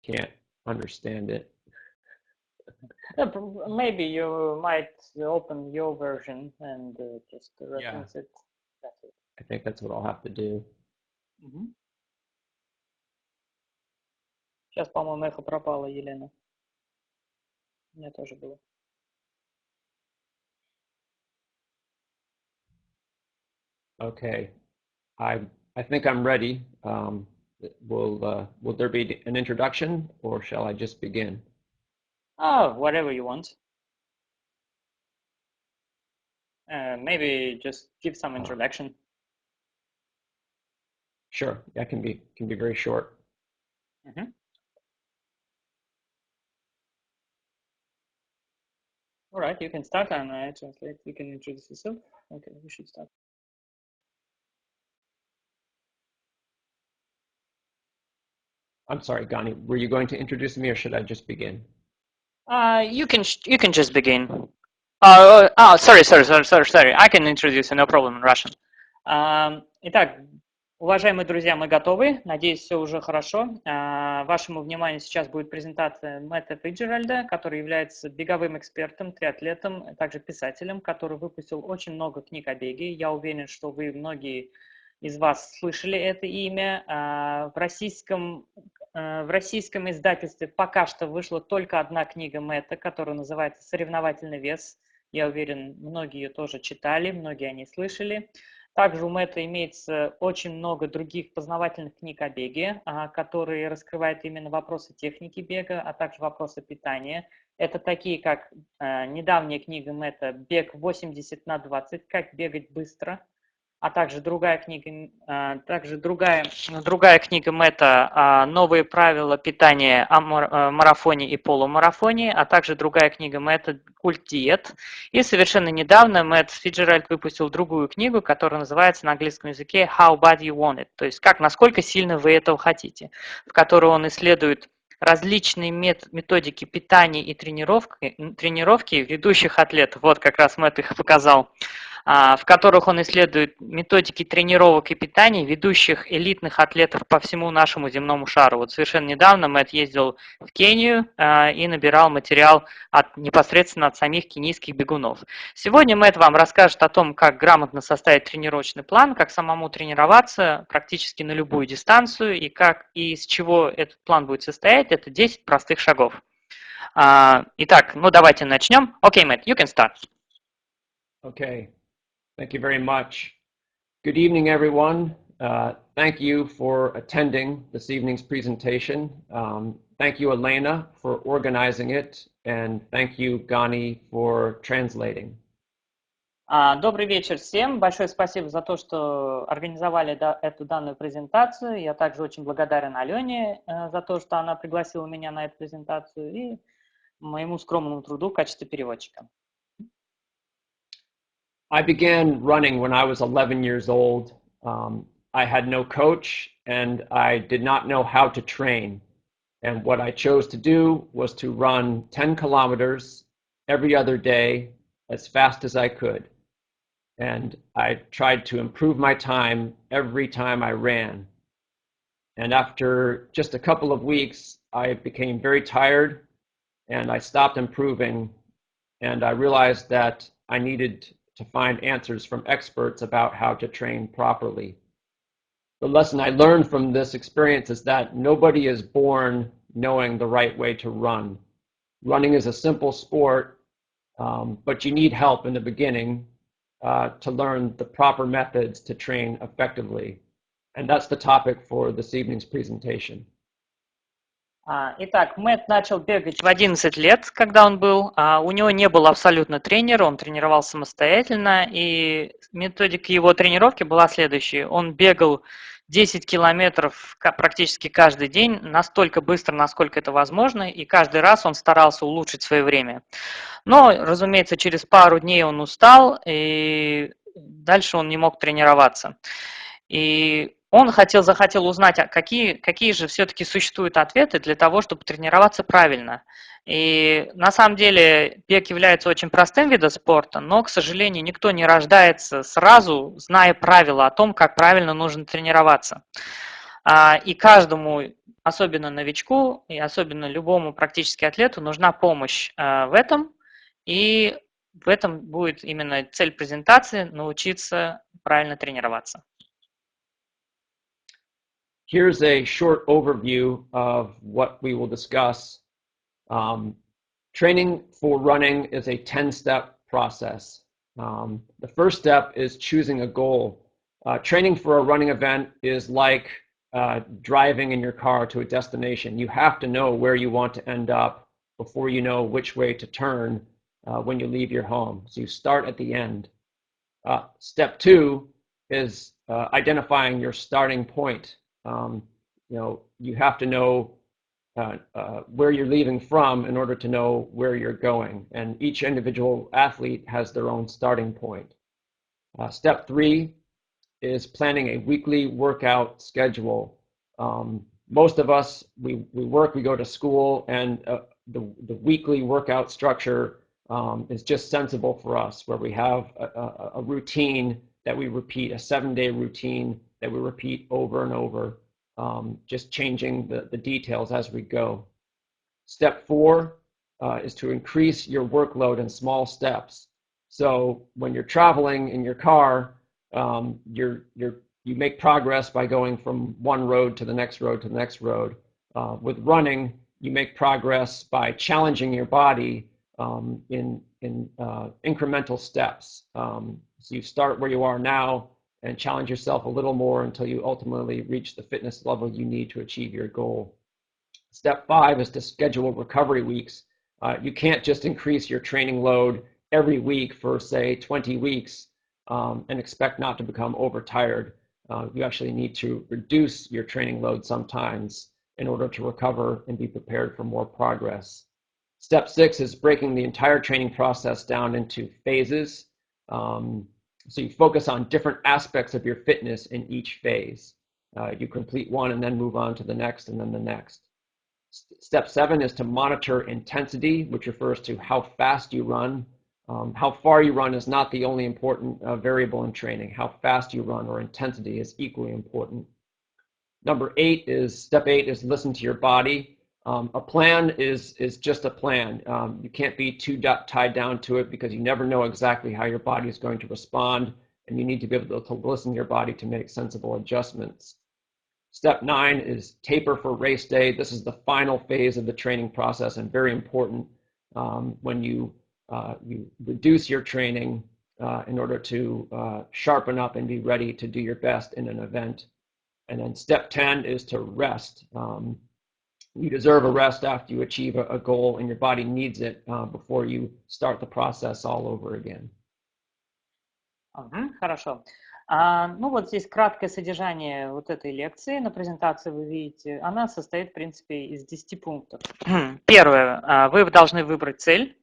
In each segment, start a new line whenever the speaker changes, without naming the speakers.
can't understand it.
Maybe you might open your version and just reference it. That's it.
I think that's what I'll have to do.
Сейчас, по-моему, эхо пропало, Елена. У меня тоже было.
Okay, I think I'm ready. Will there be an introduction, or shall I just begin?
Oh, whatever you want. Maybe just give some introduction.
Sure, that can be very short.
All right, you can start and I translate. You can introduce yourself. Okay, we should start.
I'm sorry, Gani, were you going to introduce me or should I just begin?
You can just begin. Sorry. I can introduce you, no problem in Russian. Итак, уважаемые друзья, мы готовы. Надеюсь, все уже хорошо. Вашему вниманию сейчас будет презентация Мэта Фицджеральда, который является беговым экспертом, триатлетом, а также писателем, который выпустил очень много книг о беге. Я уверен, что вы многие из вас слышали это имя. В российском издательстве пока что вышла только одна книга Мэта, которая называется «Соревновательный вес». Я уверен, многие ее тоже читали, многие о ней слышали. Также у Мэта имеется очень много других познавательных книг о беге, которые раскрывают именно вопросы техники бега, а также вопросы питания. Это такие, как недавняя книга Мэта «Бег 80/20. Как бегать быстро», а также другая книга Мэта «Новые правила питания о марафоне и полумарафоне», а также другая книга Мэта «Культ диет». И совершенно недавно Мэт Фицджеральд выпустил другую книгу, которая называется на английском языке «How bad you want it», то есть насколько сильно вы этого хотите, в которой он исследует различные методики питания и тренировки ведущих атлетов. Вот как раз Мэт их показал, в которых он исследует методики тренировок и питания ведущих элитных атлетов по всему нашему земному шару. Вот совершенно недавно Мэт ездил в Кению и набирал материал непосредственно от самих кенийских бегунов. Сегодня Мэт вам расскажет о том, как грамотно составить тренировочный план, как самому тренироваться практически на любую дистанцию и из чего этот план будет состоять. Это 10 простых шагов. Итак, давайте начнем. Okay, Matt, you can start.
Okay. Thank you very much. Good evening, everyone. Thank you for attending this evening's presentation. Thank you, Elena, for organizing it, and thank you, Gani, for translating.
Добрый вечер всем. Большое спасибо за то, что организовали эту данную презентацию. Я также очень благодарен Алене за то, что она пригласила меня на эту презентацию и моему скромному труду в качестве переводчика.
I began running when I was 11 years old. I had no coach and I did not know how to train. And what I chose to do was to run 10 kilometers every other day as fast as I could. And I tried to improve my time every time I ran. And after just a couple of weeks, I became very tired and I stopped improving. And I realized that I needed to find answers from experts about how to train properly. The lesson I learned from this experience is that nobody is born knowing the right way to run. Running is a simple sport, but you need help in the beginning to learn the proper methods to train effectively. And that's the topic for this evening's presentation.
Итак, Мэт начал бегать в 11 лет, когда он был. У него не было абсолютно тренера, он тренировался самостоятельно, и методика его тренировки была следующей. Он бегал 10 километров практически каждый день, настолько быстро, насколько это возможно, и каждый раз он старался улучшить свое время. Но, разумеется, через пару дней он устал, и дальше он не мог тренироваться. И он захотел узнать, какие же все-таки существуют ответы для того, чтобы тренироваться правильно. И на самом деле бег является очень простым видом спорта, но, к сожалению, никто не рождается сразу, зная правила о том, как правильно нужно тренироваться. И каждому особенно новичку и особенно любому практически атлету нужна помощь в этом, и в этом будет именно цель презентации – научиться правильно тренироваться.
Here's a short overview of what we will discuss. Training for running is a 10-step process. The first step is choosing a goal. Training for a running event is like driving in your car to a destination. You have to know where you want to end up before you know which way to turn when you leave your home. So you start at the end. Step two is identifying your starting point. You have to know where you're leaving from in order to know where you're going. And each individual athlete has their own starting point. Step three is planning a weekly workout schedule. Most of us, we work, we go to school, and the weekly workout structure is just sensible for us, where we have a routine that we repeat, a 7-day routine that we repeat over and over, just changing the details as we go. Step four is to increase your workload in small steps. So when you're traveling in your car, you make progress by going from one road to the next road to the next road. With running, you make progress by challenging your body in incremental steps. So you start where you are now and challenge yourself a little more until you ultimately reach the fitness level you need to achieve your goal. Step five is to schedule recovery weeks. You can't just increase your training load every week for, say, 20 weeks and expect not to become overtired. You actually need to reduce your training load sometimes in order to recover and be prepared for more progress. Step six is breaking the entire training process down into phases. So you focus on different aspects of your fitness in each phase. You complete one and then move on to the next and then the next. Step seven is to monitor intensity, which refers to how fast you run. How far you run is not the only important variable in training. How fast you run or intensity is equally important. Step eight is listen to your body. A plan is just a plan. You can't be too tied down to it because you never know exactly how your body is going to respond, and you need to be able to listen to your body to make sensible adjustments. Step nine is taper for race day. This is the final phase of the training process and very important when you reduce your training in order to sharpen up and be ready to do your best in an event. And then step 10 is to rest. You deserve a rest after you achieve a goal, and your body needs it before you start the process all over again.
Хорошо. Ну вот здесь краткое содержание вот этой лекции. На презентации вы видите, она состоит в принципе из 10 пунктов. Первое, вы должны выбрать цель.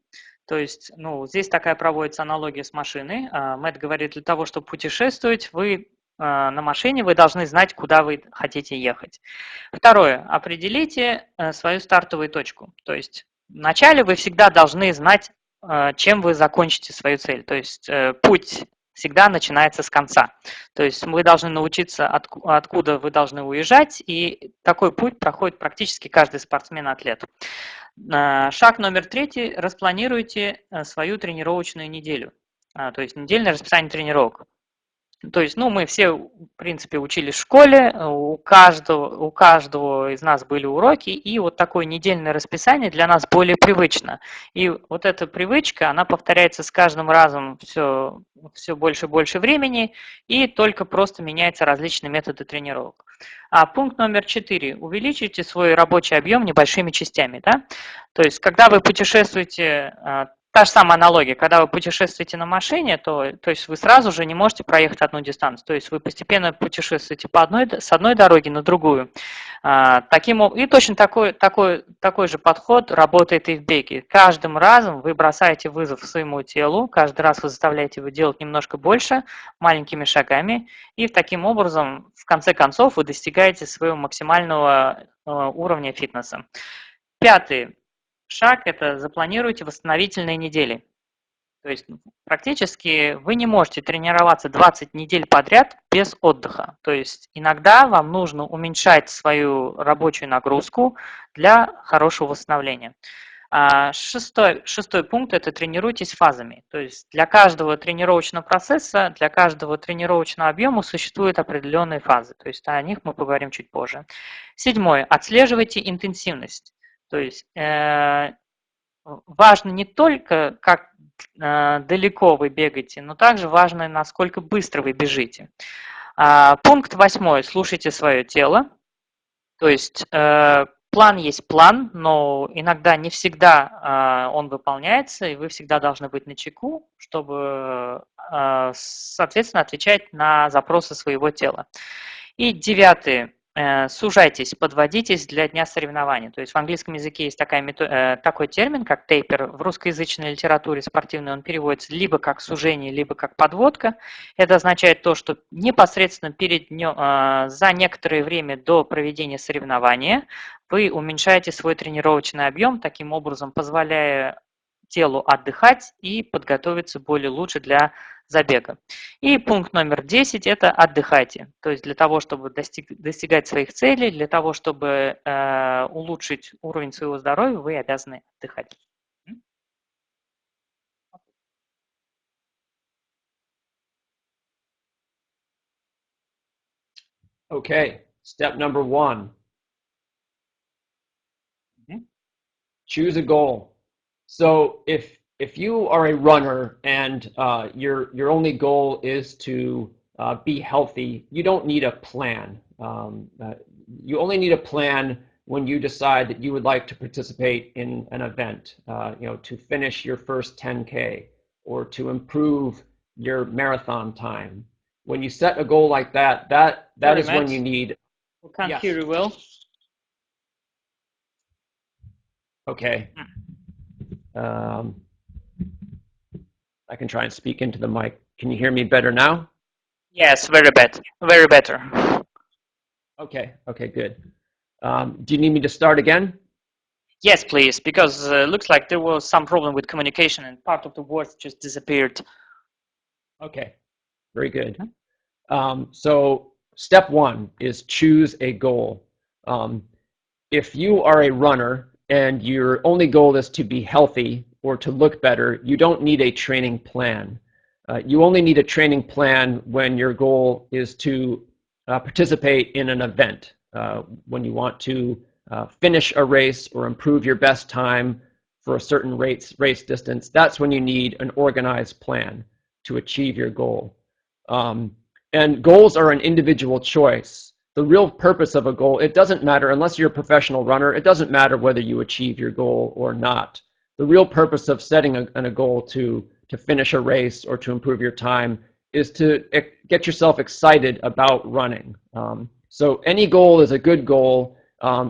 То есть, здесь такая проводится аналогия с машиной. Мэтт говорит, для того, чтобы путешествовать, вы на машине, вы должны знать, куда вы хотите ехать. Второе, определите свою стартовую точку. То есть, вначале вы всегда должны знать, чем вы закончите свою цель. То есть, путь всегда начинается с конца. То есть, вы должны научиться, откуда вы должны уезжать, и такой путь проходит практически каждый спортсмен-атлет. Шаг номер 3. Распланируйте свою тренировочную неделю. То есть недельное расписание тренировок. То есть, мы все, в принципе, учились в школе, у каждого из нас были уроки, и вот такое недельное расписание для нас более привычно. И вот эта привычка, она повторяется с каждым разом все больше и больше времени, и только просто меняются различные методы тренировок. А пункт номер 4. Увеличите свой рабочий объем небольшими частями. Да? То есть, когда вы путешествуете, та же самая аналогия, когда вы путешествуете на машине, то есть вы сразу же не можете проехать одну дистанцию. То есть вы постепенно путешествуете с одной дороги на другую. И точно такой же подход работает и в беге. Каждым разом вы бросаете вызов своему телу, каждый раз вы заставляете его делать немножко больше, маленькими шагами, и таким образом, в конце концов, вы достигаете своего максимального уровня фитнеса. 5. Шаг – это запланируйте восстановительные недели. То есть практически вы не можете тренироваться 20 недель подряд без отдыха. То есть иногда вам нужно уменьшать свою рабочую нагрузку для хорошего восстановления. Шестой пункт – это тренируйтесь фазами. То есть для каждого тренировочного процесса, для каждого тренировочного объема существуют определенные фазы. То есть о них мы поговорим чуть позже. Седьмое – отслеживайте интенсивность. То есть важно не только, как далеко вы бегаете, но также важно, насколько быстро вы бежите. Пункт 8. Слушайте свое тело. То есть план есть план, но иногда не всегда он выполняется, и вы всегда должны быть начеку, чтобы, соответственно, отвечать на запросы своего тела. И 9. Сужайтесь, подводитесь для дня соревнований. То есть в английском языке есть такой термин, как тейпер. В русскоязычной литературе спортивной он переводится либо как сужение, либо как подводка. Это означает то, что непосредственно перед днем, за некоторое время до проведения соревнования вы уменьшаете свой тренировочный объем, таким образом позволяя телу отдыхать и подготовиться более лучше для забега. И пункт номер 10 – это отдыхайте. То есть для того, чтобы достигать своих целей, для того, чтобы улучшить уровень своего здоровья, вы обязаны отдыхать.
Okay, step number 1. Choose a goal. So if you are a runner and your only goal is to be healthy, you don't need a plan. You only need a plan when you decide that you would like to participate in an event, to finish your first 10K or to improve your marathon time. When you set a goal like that, that is when you need.
We can't hear you well.
Okay. I can try and speak into the mic. Can you hear me better now?
Yes, very better.
Okay, good. Do you need me to start again?
Yes, please, because it looks like there was some problem with communication and part of the words just disappeared.
Okay, very good. So step 1 is choose a goal. If you are a runner and your only goal is to be healthy or to look better, you don't need a training plan. You only need a training plan when your goal is to participate in an event, when you want to finish a race or improve your best time for a certain race distance. That's when you need an organized plan to achieve your goal. And goals are an individual choice. The real purpose of a goal, it doesn't matter, unless you're a professional runner, it doesn't matter whether you achieve your goal or not. The real purpose of setting a goal to finish a race or to improve your time is to get yourself excited about running. So any goal is a good goal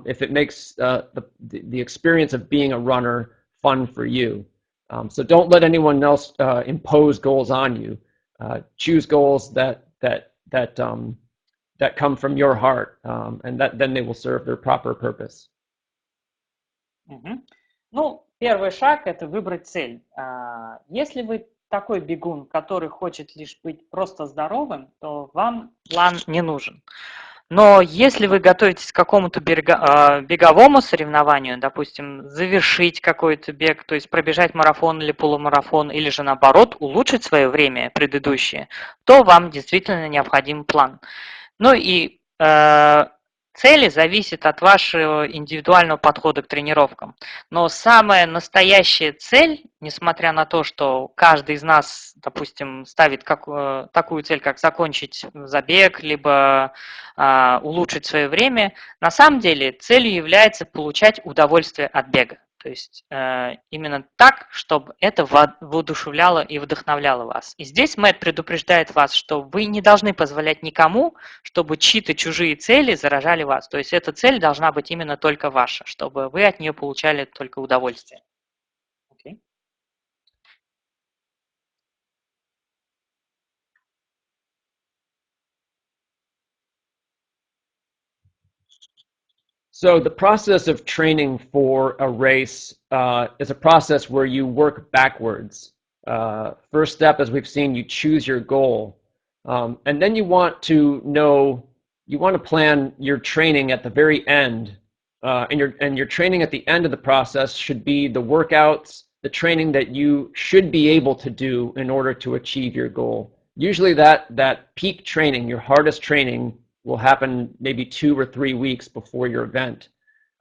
if it makes the experience of being a runner fun for you. So don't let anyone else impose goals on you. Choose goals that come from your heart, and then they will serve their proper purpose.
Ну, первый шаг – это выбрать цель. Если вы такой бегун, который хочет лишь быть просто здоровым, то вам план не нужен. Но если вы готовитесь к какому-то беговому соревнованию, допустим, завершить какой-то бег, то есть пробежать марафон или полумарафон, или же наоборот улучшить свое время предыдущее, то вам действительно необходим план. Ну и цели зависят от вашего индивидуального подхода к тренировкам. Но самая настоящая цель, несмотря на то, что каждый из нас, допустим, ставит такую цель, как закончить забег, либо улучшить свое время, на самом деле целью является получать удовольствие от бега. То есть именно так, чтобы это воодушевляло и вдохновляло вас. И здесь Мэт предупреждает вас, что вы не должны позволять никому, чтобы чьи-то чужие цели заражали вас. То есть эта цель должна быть именно только ваша, чтобы вы от нее получали только удовольствие. Okay.
So the process of training for a race is a process where you work backwards. First step, as we've seen, you choose your goal. And then you want to plan your training at the very end. And your training at the end of the process should be the workouts, the training that you should be able to do in order to achieve your goal. Usually that peak training, your hardest training, will happen maybe 2 or 3 weeks before your event.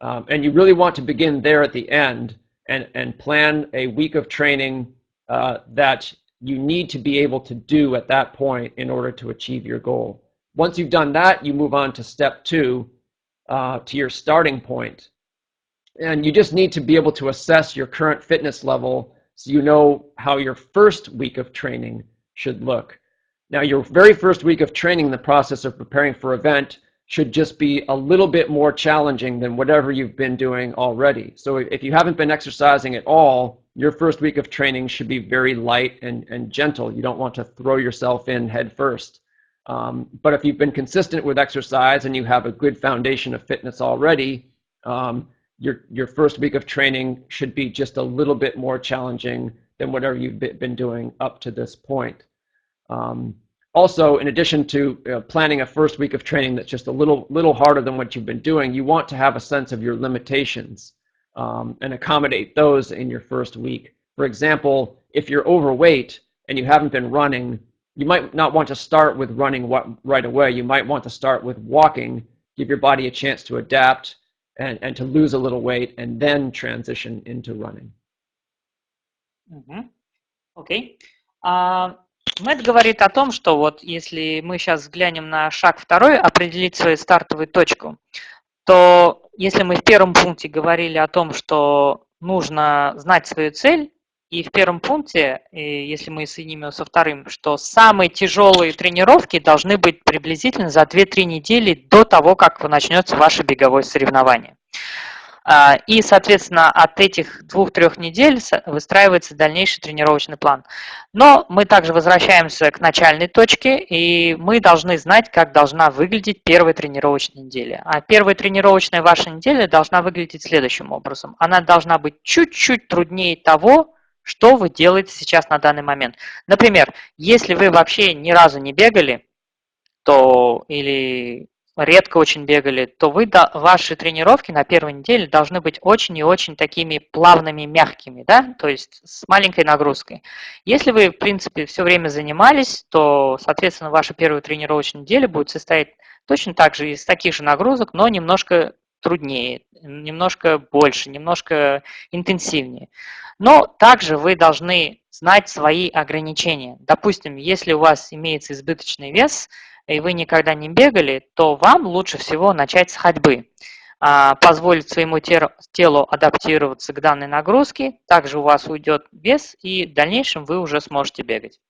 And you really want to begin there at the end and plan a week of training that you need to be able to do at that point in order to achieve your goal. Once you've done that, you move on to step 2, to your starting point. And you just need to be able to assess your current fitness level so you know how your first week of training should look. Now, your very first week of training in the process of preparing for an event should just be a little bit more challenging than whatever you've been doing already. So if you haven't been exercising at all, your first week of training should be very light and gentle. You don't want to throw yourself in head first. But if you've been consistent with exercise and you have a good foundation of fitness already, your first week of training should be just a little bit more challenging than whatever you've been doing up to this point. Also, in addition to planning a first week of training that's just a little harder than what you've been doing, you want to have a sense of your limitations and accommodate those in your first week. For example, if you're overweight and you haven't been running, you might not want to start with running right away. You might want to start with walking, give your body a chance to adapt and to lose a little weight, and then transition into running.
Окей. Мэтт говорит о том, что вот если мы сейчас взглянем на шаг 2, определить свою стартовую точку, то если мы в первом пункте говорили о том, что нужно знать свою цель, и в первом пункте, если мы соединим его со вторым, что самые тяжелые тренировки должны быть приблизительно за 2-3 недели до того, как начнется ваше беговое соревнование. И, соответственно, от этих 2-3 недель выстраивается дальнейший тренировочный план. Но мы также возвращаемся к начальной точке, и мы должны знать, как должна выглядеть первая тренировочная неделя. А первая тренировочная ваша неделя должна выглядеть следующим образом. Она должна быть чуть-чуть труднее того, что вы делаете сейчас на данный момент. Например, если вы вообще ни разу не бегали, то или редко очень бегали, то ваши тренировки на первой неделе должны быть очень и очень такими плавными, мягкими, да, то есть с маленькой нагрузкой. Если вы, в принципе, все время занимались, то, соответственно, ваша первая тренировочная неделя будет состоять точно так же из таких же нагрузок, но немножко труднее, немножко больше, немножко интенсивнее. Но также вы должны знать свои ограничения. Допустим, если у вас имеется избыточный вес, и вы никогда не бегали, то вам лучше всего начать с ходьбы. Позволить своему телу адаптироваться к данной нагрузке, также у вас уйдет вес, и в дальнейшем вы уже сможете бегать.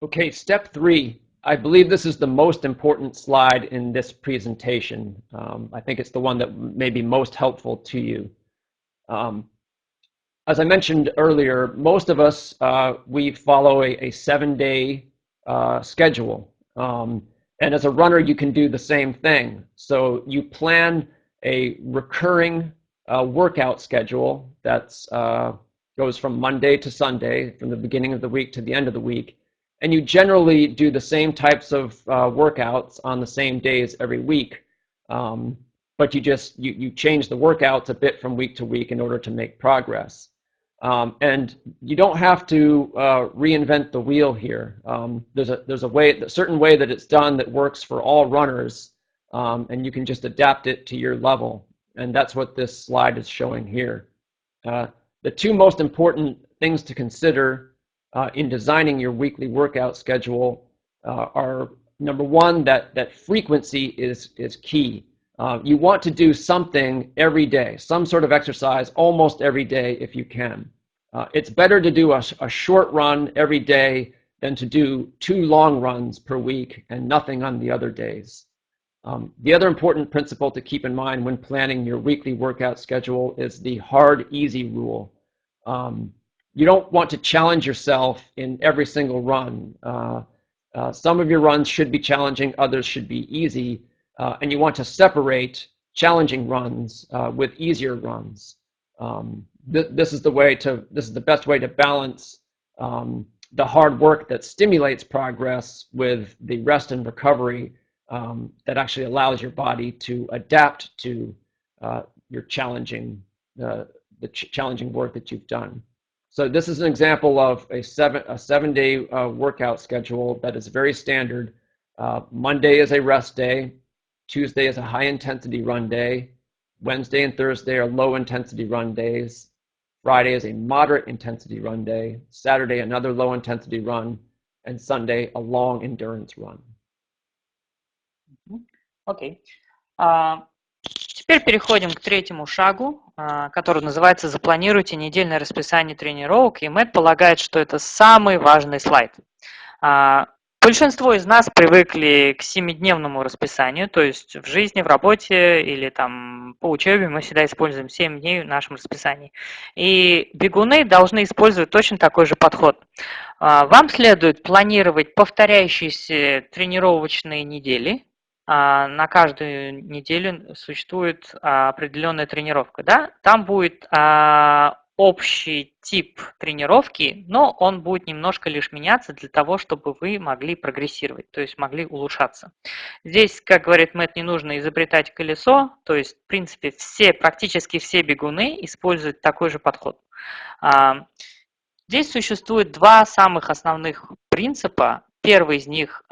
Okay, step 3. I believe this is the most important slide in this presentation. I think it's the one that may be most helpful to you. As I mentioned earlier, most of us, we follow a 7-day schedule. And as a runner, you can do the same thing. So you plan a recurring workout schedule that goes from Monday to Sunday, from the beginning of the week to the end of the week. And you generally do the same types of workouts on the same days every week. But you change the workouts a bit from week to week in order to make progress. And you don't have to reinvent the wheel here. There's a certain way that it's done that works for all runners, and you can just adapt it to your level. And that's what this slide is showing here. The 2 most important things to consider in designing your weekly workout schedule are, number 1, that frequency is key. You want to do something every day, some sort of exercise almost every day if you can. It's better to do a short run every day than to do 2 long runs per week and nothing on the other days. The other important principle to keep in mind when planning your weekly workout schedule is the hard, easy rule. You don't want to challenge yourself in every single run. Some of your runs should be challenging, others should be easy, and you want to separate challenging runs with easier runs. This is the best way to balance the hard work that stimulates progress with the rest and recovery that actually allows your body to adapt to your challenging challenging work that you've done. So this is an example of a seven-day workout schedule that is very standard. Monday is a rest day. Tuesday is a high-intensity run day. Wednesday and Thursday are low-intensity run days. Friday is a moderate intensity run day. Saturday, another low-intensity run. And Sunday, a long endurance run.
Окей. Теперь переходим к третьему шагу, который называется «Запланируйте недельное расписание тренировок». И Мэтт полагает, что это самый важный слайд. Большинство из нас привыкли к 7-дневному расписанию, то есть в жизни, в работе или там по учебе мы всегда используем 7 дней в нашем расписании. И бегуны должны использовать точно такой же подход. Вам следует планировать повторяющиеся тренировочные недели. На каждую неделю существует определенная тренировка, да? Там будет общий тип тренировки, но он будет немножко лишь меняться для того, чтобы вы могли прогрессировать, то есть могли улучшаться. Здесь, как говорит Мэтт, не нужно изобретать колесо, то есть, в принципе, практически все бегуны используют такой же подход. Здесь существует два самых основных принципа. Первый из них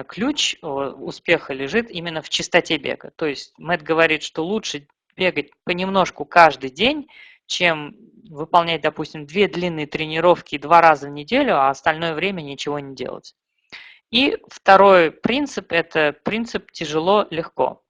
ключ успеха лежит именно в частоте бега. То есть Мэтт говорит, что лучше бегать понемножку каждый день, чем выполнять, допустим, 2 длинные тренировки 2 раза в неделю, а остальное время ничего не делать. И второй принцип – это принцип тяжело-легко.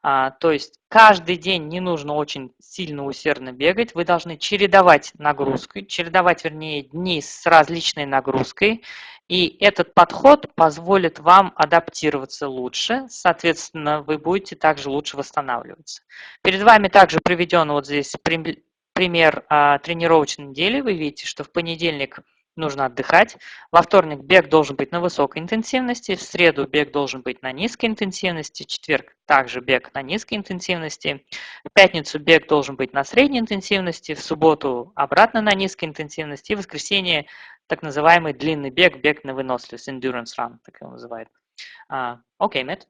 То есть каждый день не нужно очень сильно усердно бегать, вы должны чередовать нагрузку, вернее, дни с различной нагрузкой, и этот подход позволит вам адаптироваться лучше, соответственно, вы будете также лучше восстанавливаться. Перед вами также приведен вот здесь пример тренировочной недели. Вы видите, что в понедельник нужно отдыхать. Во вторник бег должен быть на высокой интенсивности, в среду бег должен быть на низкой интенсивности, в четверг также бег на низкой интенсивности, в пятницу бег должен быть на средней интенсивности, в субботу обратно на низкой интенсивности, и в воскресенье так называемый длинный бег, бег на выносливость, endurance run, так его называют. Окей, Мэтт.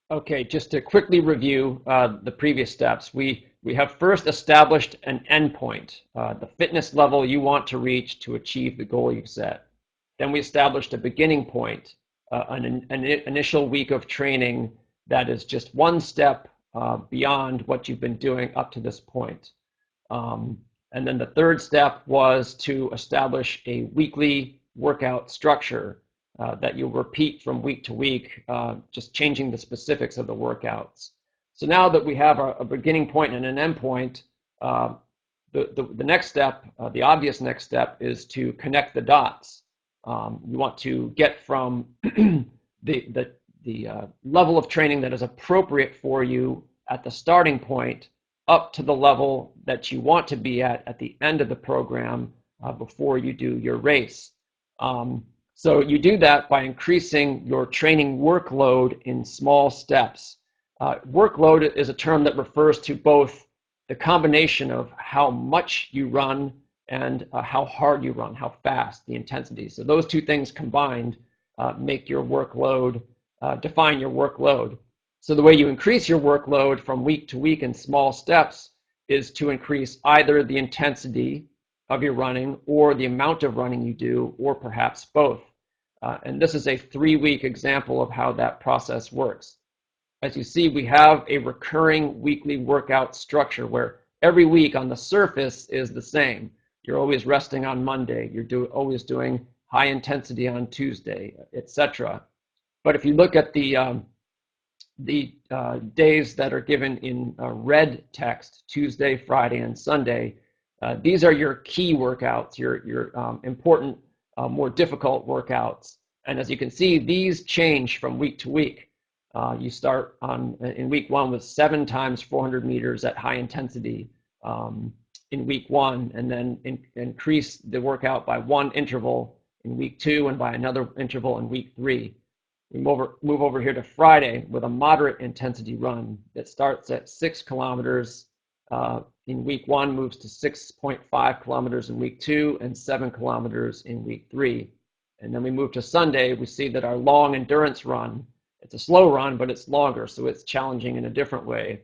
Okay, just to quickly review the previous steps, we have first established an endpoint, the fitness level you want to reach to achieve the goal you've set. Then we established a beginning point, an initial week of training that is just one step beyond what you've been doing up to this point. And then the third step was to establish a weekly workout structure that you'll repeat from week to week, just changing the specifics of the workouts. So now that we have a beginning point and an end point, the next step, the obvious next step, is to connect the dots. You want to get from the level of training that is appropriate for you at the starting point up to the level that you want to be at the end of the program before you do your race. So you do that by increasing your training workload in small steps. Workload is a term that refers to both the combination of how much you run and how hard you run, how fast, the intensity. So those two things combined make your workload, define your workload. So the way you increase your workload from week to week in small steps is to increase either the intensity of your running or the amount of running you do, or perhaps both. And this is a 3-week example of how that process works. As you see, we have a recurring weekly workout structure where every week on the surface is the same. You're always resting on Monday, you're always doing high intensity on Tuesday, etc. But if you look at the days that are given in red text, Tuesday, Friday, and Sunday, these are your key workouts, your important, more difficult workouts. And as you can see, these change from week to week. You start in week 1 with 7 times 400 meters at high intensity in week 1, and then increase the workout by 1 interval in week 2 and by another interval in week 3. We move over here to Friday with a moderate intensity run that starts at 6 kilometers in week 1, moves to 6.5 kilometers in week 2, and 7 kilometers in week 3. And then we move to Sunday. We see that our long endurance run, it's a slow run, but it's longer, so it's challenging in a different way.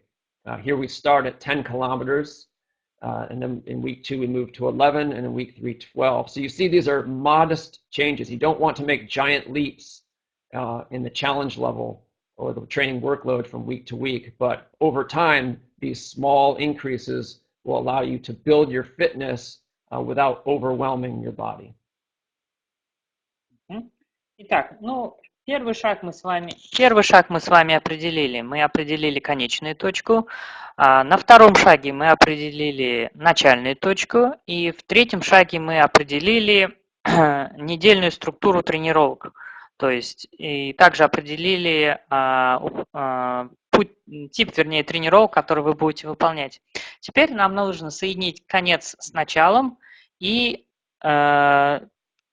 Here we start at 10 kilometers, and then in week 2 we move to 11, and in week 3, 12. So you see these are modest changes. You don't want to make giant leaps in the challenge level or the training workload from week to week, but over time, these small increases will allow you to build your fitness without overwhelming your body.
Итак, ну, первый шаг мы с вами определили. Мы определили конечную точку. На втором шаге мы определили начальную точку. И в третьем шаге мы определили недельную структуру тренировок. То есть и также определили тип, вернее, тренировок, которые вы будете выполнять. Теперь нам нужно соединить конец с началом и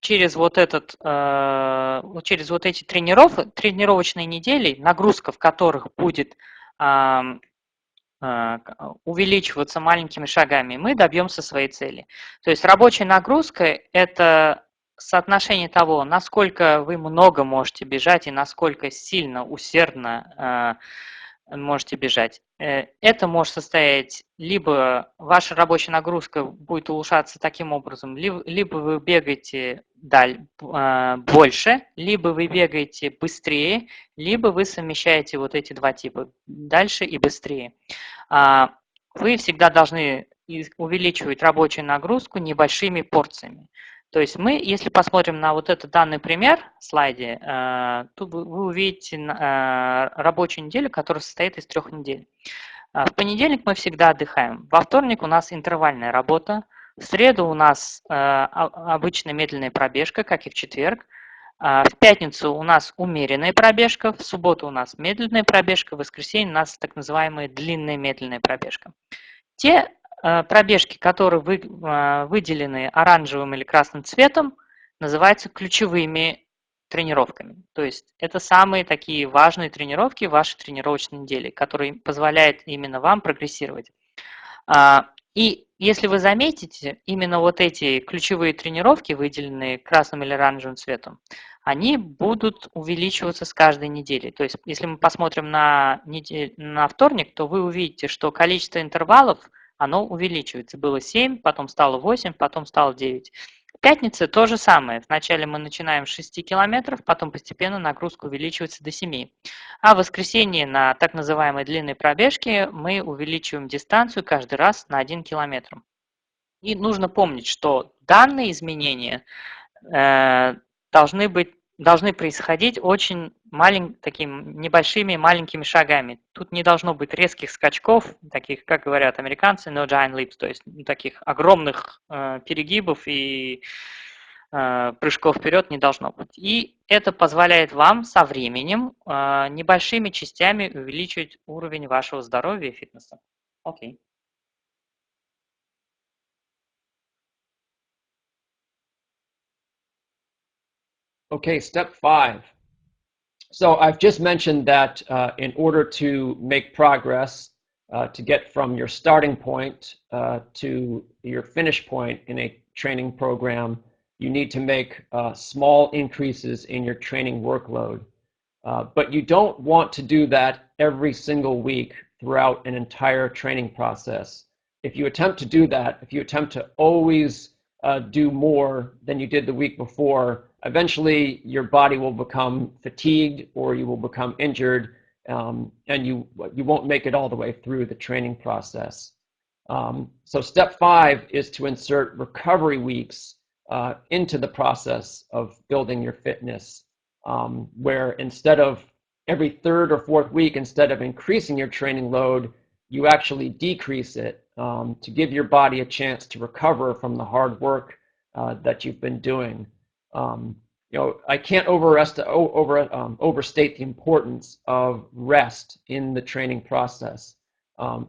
через вот эти тренировочные недели, нагрузка в которых будет увеличиваться маленькими шагами, мы добьемся своей цели. То есть рабочая нагрузка – это соотношение того, насколько вы много можете бежать и насколько сильно, усердно можете бежать. Это может состоять, либо ваша рабочая нагрузка будет улучшаться таким образом, либо вы бегаете больше, либо вы бегаете быстрее, либо вы совмещаете вот эти два типа, дальше и быстрее. Вы всегда должны увеличивать рабочую нагрузку небольшими порциями. То есть мы, если посмотрим на вот этот данный пример в слайде, то вы увидите рабочую неделю, которая состоит из 3 недель. В понедельник мы всегда отдыхаем. Во вторник у нас интервальная работа. В среду у нас обычная медленная пробежка, как и в четверг. В пятницу у нас умеренная пробежка. В субботу у нас медленная пробежка. В воскресенье у нас так называемая длинная медленная пробежка. Те пробежки, которые выделены оранжевым или красным цветом, называются ключевыми тренировками. То есть это самые такие важные тренировки в вашей тренировочной неделе, которые позволяют именно вам прогрессировать. И если вы заметите, именно вот эти ключевые тренировки, выделенные красным или оранжевым цветом, они будут увеличиваться с каждой недели. То есть если мы посмотрим на вторник, то вы увидите, что количество интервалов оно увеличивается. Было 7, потом стало 8, потом стало 9. В пятницу то же самое. Вначале мы начинаем с 6 километров, потом постепенно нагрузка увеличивается до 7. А в воскресенье на так называемой длинной пробежке мы увеличиваем дистанцию каждый раз на 1 километр. И нужно помнить, что данные изменения должны происходить очень такими небольшими маленькими шагами. Тут не должно быть резких скачков, таких, как говорят американцы, no giant leaps, то есть таких огромных перегибов и прыжков вперед не должно быть. И это позволяет вам со временем небольшими частями увеличивать уровень вашего здоровья и фитнеса. Окей.
Okay, step 5. So I've just mentioned that in order to make progress, to get from your starting point to your finish point in a training program, you need to make small increases in your training workload. But you don't want to do that every single week throughout an entire training process. If you attempt to do that, if you attempt to always do more than you did the week before, eventually your body will become fatigued or you will become injured, and you won't make it all the way through the training process. So step 5 is to insert recovery weeks into the process of building your fitness, where instead of every 3rd or 4th week, instead of increasing your training load, you actually decrease it to give your body a chance to recover from the hard work that you've been doing. I can't overstate the importance of rest in the training process.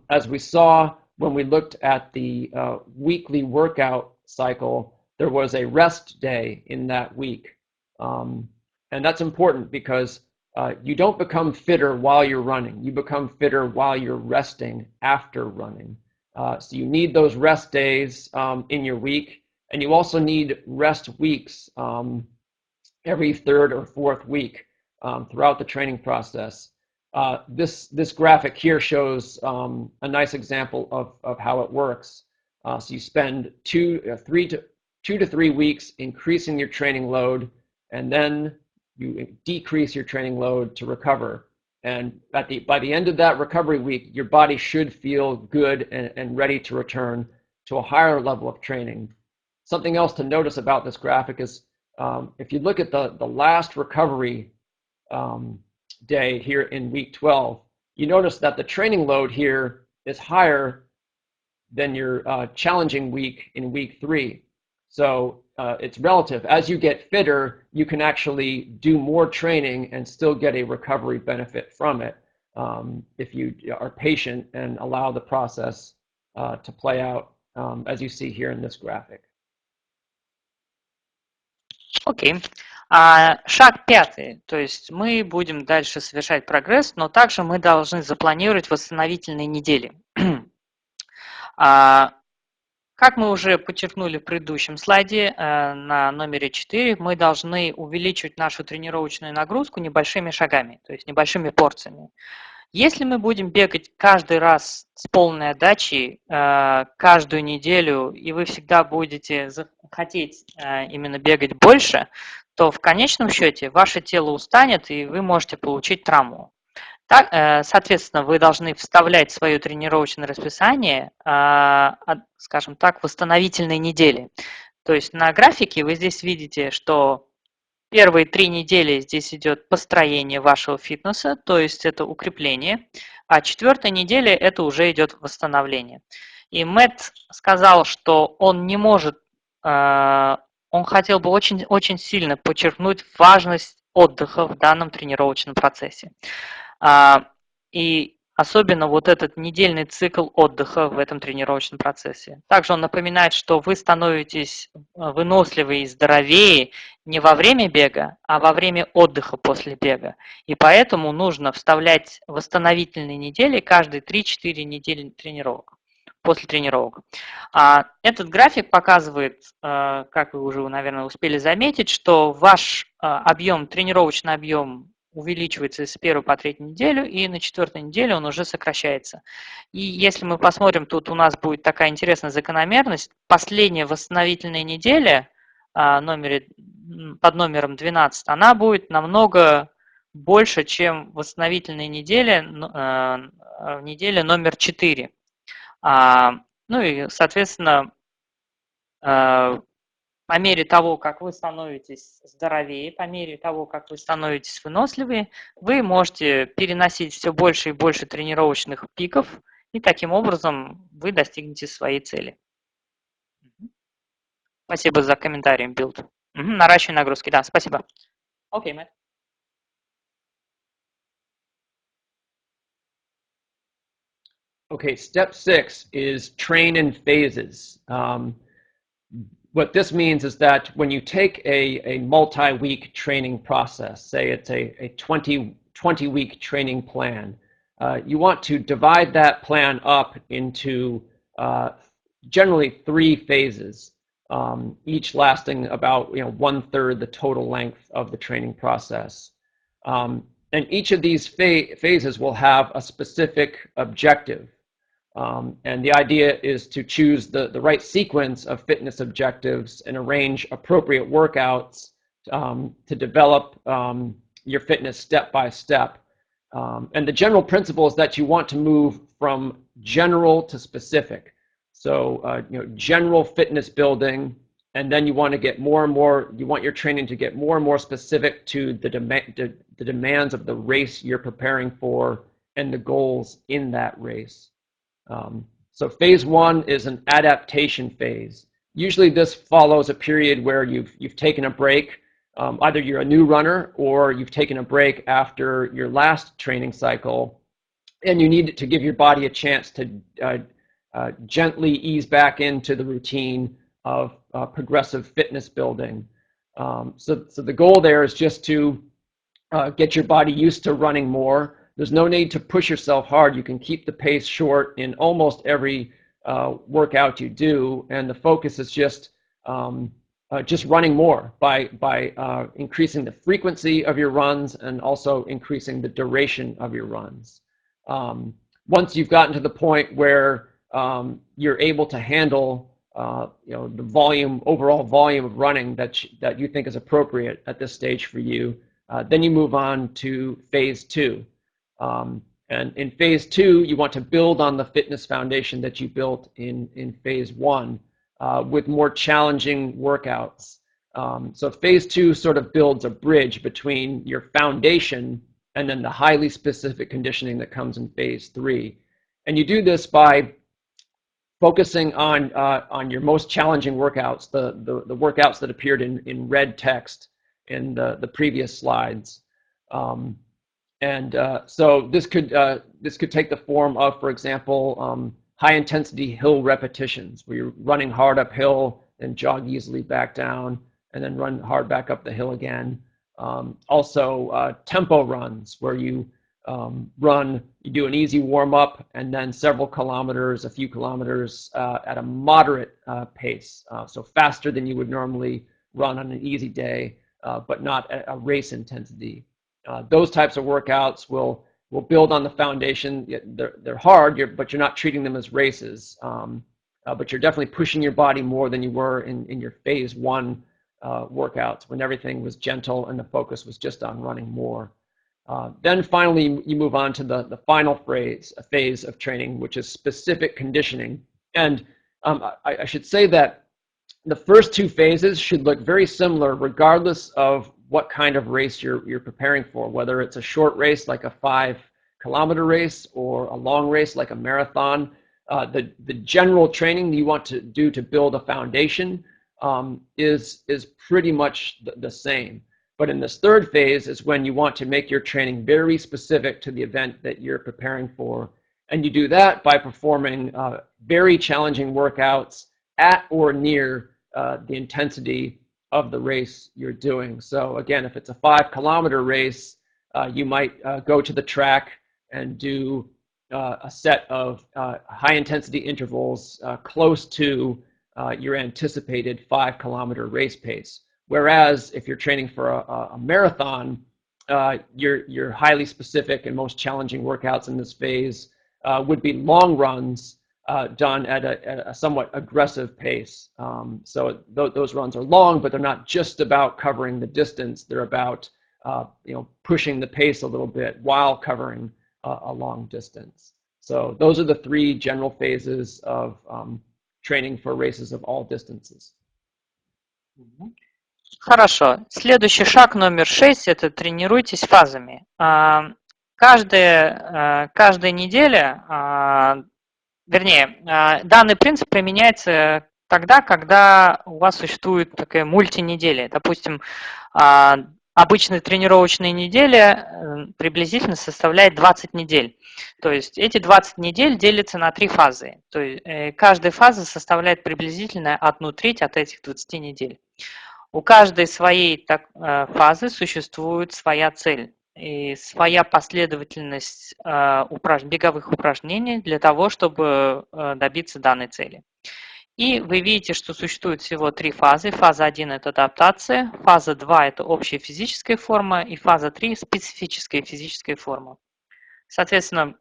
As we saw when we looked at the weekly workout cycle, there was a rest day in that week. And that's important because you don't become fitter while you're running. You become fitter while you're resting after running. So you need those rest days in your week, and you also need rest weeks every third or fourth week throughout the training process. This graphic here shows a nice example of how it works. So you spend 2 to 3 weeks increasing your training load, and then you decrease your training load to recover. And by the end of that recovery week, your body should feel good and ready to return to a higher level of training. Something else to notice about this graphic is if you look at the last recovery day here in week 12, you notice that the training load here is higher than your challenging week in week 3. So it's relative. As you get fitter, you can actually do more training and still get a recovery benefit from it if you are patient and allow the process to play out as you see here in this graphic.
Окей. Шаг 5. То есть мы будем дальше совершать прогресс, но также мы должны запланировать восстановительные недели. Как мы уже подчеркнули в предыдущем слайде на номере 4, мы должны увеличивать нашу тренировочную нагрузку небольшими шагами, то есть небольшими порциями. Если мы будем бегать каждый раз с полной отдачей, каждую неделю, и вы всегда будете хотеть именно бегать больше, то в конечном счете ваше тело устанет, и вы можете получить травму. Так, соответственно, вы должны вставлять в свое тренировочное расписание, скажем так, восстановительные недели. То есть на графике вы здесь видите, что первые 3 недели здесь идет построение вашего фитнеса, то есть это укрепление, а 4-я неделя это уже идет восстановление. И Мэтт сказал, что он не может, он хотел бы очень сильно подчеркнуть важность отдыха в данном тренировочном процессе. И особенно вот этот недельный цикл отдыха в этом тренировочном процессе. Также он напоминает, что вы становитесь выносливее и здоровее не во время бега, а во время отдыха после бега. И поэтому нужно вставлять восстановительные недели каждые 3-4 недели тренировок, после тренировок. Этот график показывает, как вы уже, наверное, успели заметить, что ваш объем, тренировочный объем увеличивается с 1 по 3 неделю, и на 4-й неделе он уже сокращается. И если мы посмотрим, тут у нас будет такая интересная закономерность. Последняя восстановительная неделя под номером 12, она будет намного больше, чем восстановительная неделя номер 4. Ну и, соответственно, по мере того, как вы становитесь здоровее, по мере того, как вы становитесь выносливее, вы можете переносить все больше и больше тренировочных пиков, и таким образом вы достигнете своей цели. Спасибо за комментарий, Билд. Наращивание нагрузки, да, спасибо. Окей, Мэтт.
Okay, step 6 is train in phases. What this means is that when you take a multi-week training process, say it's a 20-week training plan, you want to divide that plan up into generally 3 phases, each lasting about 1/3 the total length of the training process. And each of these phases will have a specific objective. And the idea is to choose the right sequence of fitness objectives and arrange appropriate workouts to develop your fitness step by step. And the general principle is that you want to move from general to specific. So, general fitness building, and then you want to get more and more, you want your training to get more and more specific to the demands of the race you're preparing for and the goals in that race. So phase 1 is an adaptation phase. Usually this follows a period where you've taken a break either you're a new runner or you've taken a break after your last training cycle, and you need to give your body a chance to gently ease back into the routine of progressive fitness building. So the goal there is just to get your body used to running more. There's no need to push yourself hard. You can keep the pace short in almost every workout you do, and the focus is just running more by increasing the frequency of your runs and also increasing the duration of your runs. Once you've gotten to the point where you're able to handle the overall volume of running that you think is appropriate at this stage for you, then you move on to phase 2. And in phase 2, you want to build on the fitness foundation that you built in phase 1 with more challenging workouts. So phase 2 sort of builds a bridge between your foundation and then the highly specific conditioning that comes in phase 3. And you do this by focusing on your most challenging workouts, the workouts that appeared in red text in the previous slides. So this could take the form of, for example, high intensity hill repetitions, where you're running hard uphill and jog easily back down, and then run hard back up the hill again. Also tempo runs, where you do an easy warm up and then several kilometers, a few kilometers at a moderate pace, so faster than you would normally run on an easy day, but not at a race intensity. Those types of workouts will build on the foundation. They're hard, but you're not treating them as races, but you're definitely pushing your body more than you were in your phase 1 workouts, when everything was gentle and the focus was just on running more. Then finally, you move on to the final phase of training, which is specific conditioning. And I should say that the first 2 phases should look very similar regardless of what kind of race you're preparing for, whether it's a short race like a 5-kilometer race or a long race like a marathon. The general training you want to do to build a foundation is pretty much the same. But in this third phase is when you want to make your training very specific to the event that you're preparing for. And you do that by performing very challenging workouts at or near the intensity of the race you're doing. So again, if it's a 5-kilometer race, you might go to the track and do a set of high intensity intervals close to your anticipated 5-kilometer race pace. Whereas if you're training for a marathon, your highly specific and most challenging workouts in this phase would be long runs done at a somewhat aggressive pace. So those runs are long, but they're not just about covering the distance. They're about pushing the pace a little bit while covering a long distance. So those are the 3 general phases of training for races of all distances.
Хорошо. Следующий шаг номер 6 – это тренируйтесь фазами. Каждая неделя, данный принцип применяется тогда, когда у вас существует такая мультинеделя. Допустим, обычная тренировочная неделя приблизительно составляет 20 недель. То есть эти 20 недель делятся на 3 фазы. То есть каждая фаза составляет приблизительно 1/3 от этих 20 недель. У каждой своей фазы существует своя цель и своя последовательность беговых упражнений для того, чтобы добиться данной цели. И вы видите, что существует всего 3 фазы. Фаза 1 – это адаптация, фаза 2 – это общая физическая форма, и фаза 3 – специфическая физическая форма. Соответственно,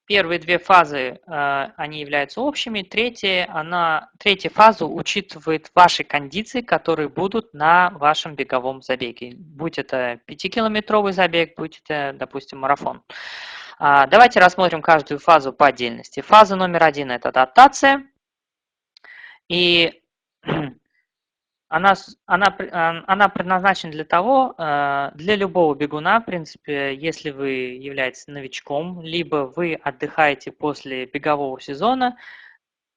первые 2 фазы, они являются общими. Третья фаза учитывает ваши кондиции, которые будут на вашем беговом забеге. Будь это 5-километровый забег, будь это, допустим, марафон. Давайте рассмотрим каждую фазу по отдельности. Фаза номер 1 – это адаптация. И она предназначена для любого бегуна, в принципе, если вы являетесь новичком, либо вы отдыхаете после бегового сезона,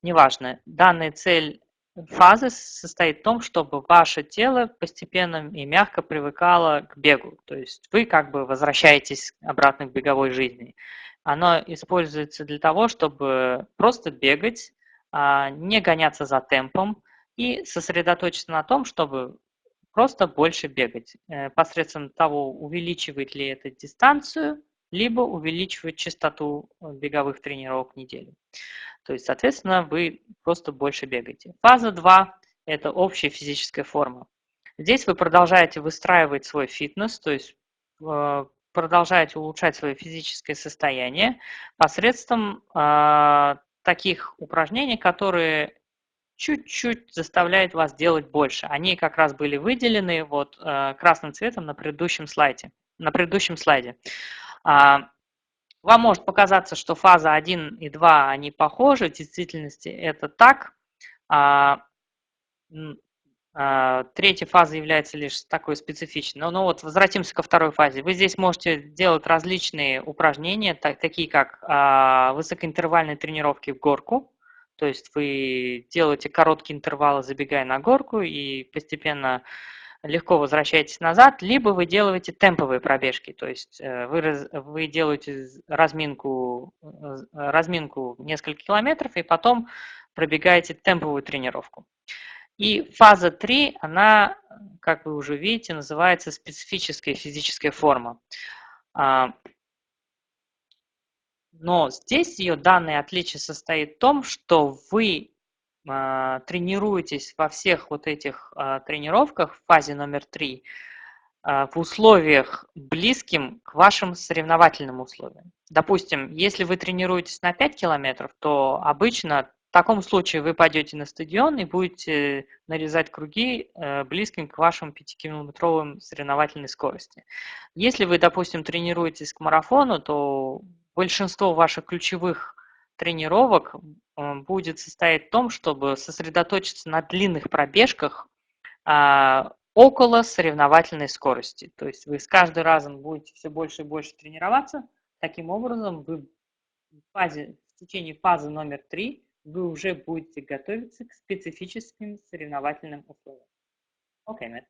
неважно, данная цель фазы состоит в том, чтобы ваше тело постепенно и мягко привыкало к бегу. То есть вы как бы возвращаетесь обратно к беговой жизни. Оно используется для того, чтобы просто бегать, не гоняться за темпом и сосредоточиться на том, чтобы просто больше бегать. Посредством того, увеличивает ли это дистанцию, либо увеличивает частоту беговых тренировок в неделю. То есть, соответственно, вы просто больше бегаете. Фаза 2 – это общая физическая форма. Здесь вы продолжаете выстраивать свой фитнес, то есть продолжаете улучшать свое физическое состояние посредством таких упражнений, которые чуть-чуть заставляют вас делать больше. Они как раз были выделены вот красным цветом на предыдущем слайде. Вам может показаться, что фаза 1 и 2, они похожи, в действительности это так. Третья фаза является лишь такой специфичной. Но вот возвратимся ко второй фазе. Вы здесь можете делать различные упражнения, такие как высокоинтервальные тренировки в горку. То есть вы делаете короткие интервалы, забегая на горку, и постепенно легко возвращаетесь назад, либо вы делаете темповые пробежки, то есть вы делаете разминку несколько километров и потом пробегаете темповую тренировку. И фаза 3, она, как вы уже видите, называется специфическая физическая форма. Но здесь ее данное отличие состоит в том, что вы тренируетесь во всех вот этих тренировках в фазе номер 3 в условиях близким к вашим соревновательным условиям. Допустим, если вы тренируетесь на 5 километров, то обычно в таком случае вы пойдете на стадион и будете нарезать круги близким к вашим 5-километровым соревновательной скорости. Если вы, допустим, тренируетесь к марафону, то большинство ваших ключевых тренировок будет состоять в том, чтобы сосредоточиться на длинных пробежках около соревновательной скорости. То есть вы с каждым разом будете все больше и больше тренироваться. Таким образом, вы в течение фазы номер 3 вы уже будете готовиться к специфическим соревновательным условиям. Окей, Мэтт.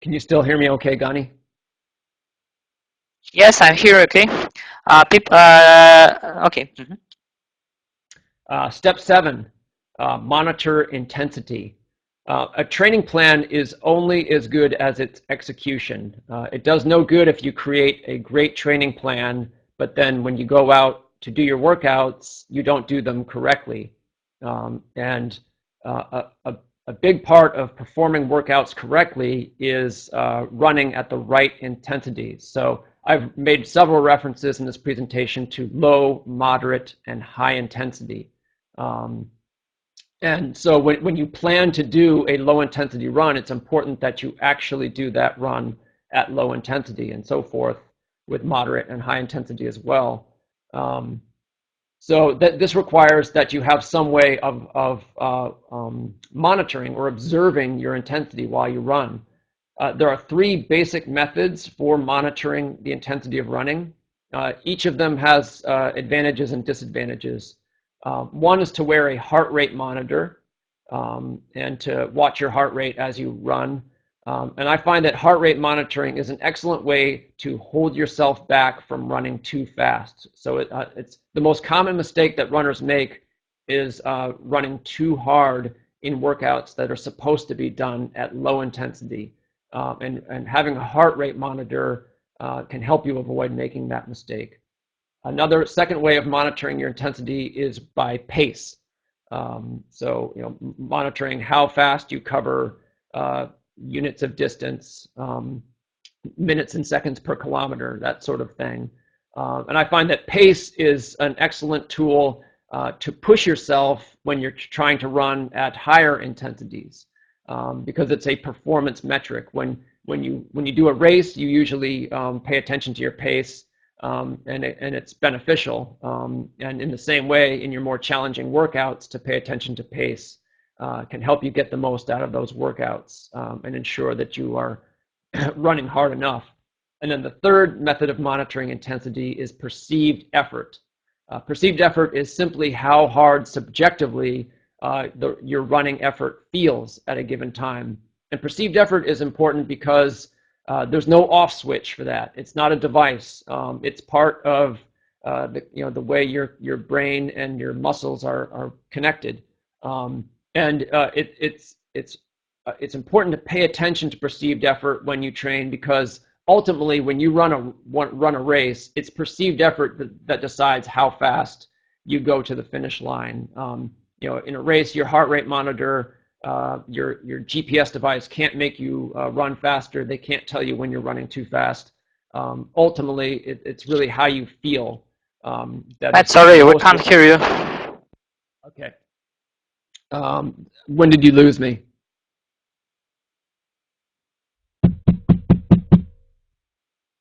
Can you still hear me okay, Gani?
Yes, I'm here, okay. Okay.
Step 7, monitor intensity. A training plan is only as good as its execution. It does no good if you create a great training plan, but then when you go out to do your workouts, you don't do them correctly. A big part of performing workouts correctly is running at the right intensity. So I've made several references in this presentation to low, moderate, and high intensity. And so when you plan to do a low intensity run, it's important that you actually do that run at low intensity, and so forth with moderate and high intensity as well. So this requires that you have some way of monitoring or observing your intensity while you run. There are 3 basic methods for monitoring the intensity of running. Each of them has advantages and disadvantages. One is to wear a heart rate monitor and to watch your heart rate as you run. And I find that heart rate monitoring is an excellent way to hold yourself back from running too fast. So it's the most common mistake that runners make is running too hard in workouts that are supposed to be done at low intensity. And having a heart rate monitor can help you avoid making that mistake. Another second way of monitoring your intensity is by pace. So, monitoring how fast you cover units of distance, minutes and seconds per kilometer, that sort of thing. And I find that pace is an excellent tool to push yourself when you're trying to run at higher intensities, because it's a performance metric. When you do a race, you usually pay attention to your pace. And it's beneficial. And in the same way, in your more challenging workouts, to pay attention to pace can help you get the most out of those workouts and ensure that you are running hard enough. And then the third method of monitoring intensity is perceived effort. Perceived effort is simply how hard subjectively your running effort feels at a given time. And perceived effort is important because there's no off switch for that. It's not a device. It's part of the way your brain and your muscles are connected. It's important to pay attention to perceived effort when you train, because ultimately when you run a race, it's perceived effort that decides how fast you go to the finish line. In a race, your heart rate monitor, your GPS device can't make you run faster. They can't tell you when you're running too fast. Ultimately, it's really how you feel.
Matt, sorry, we can't hear you.
Okay. When did you lose me?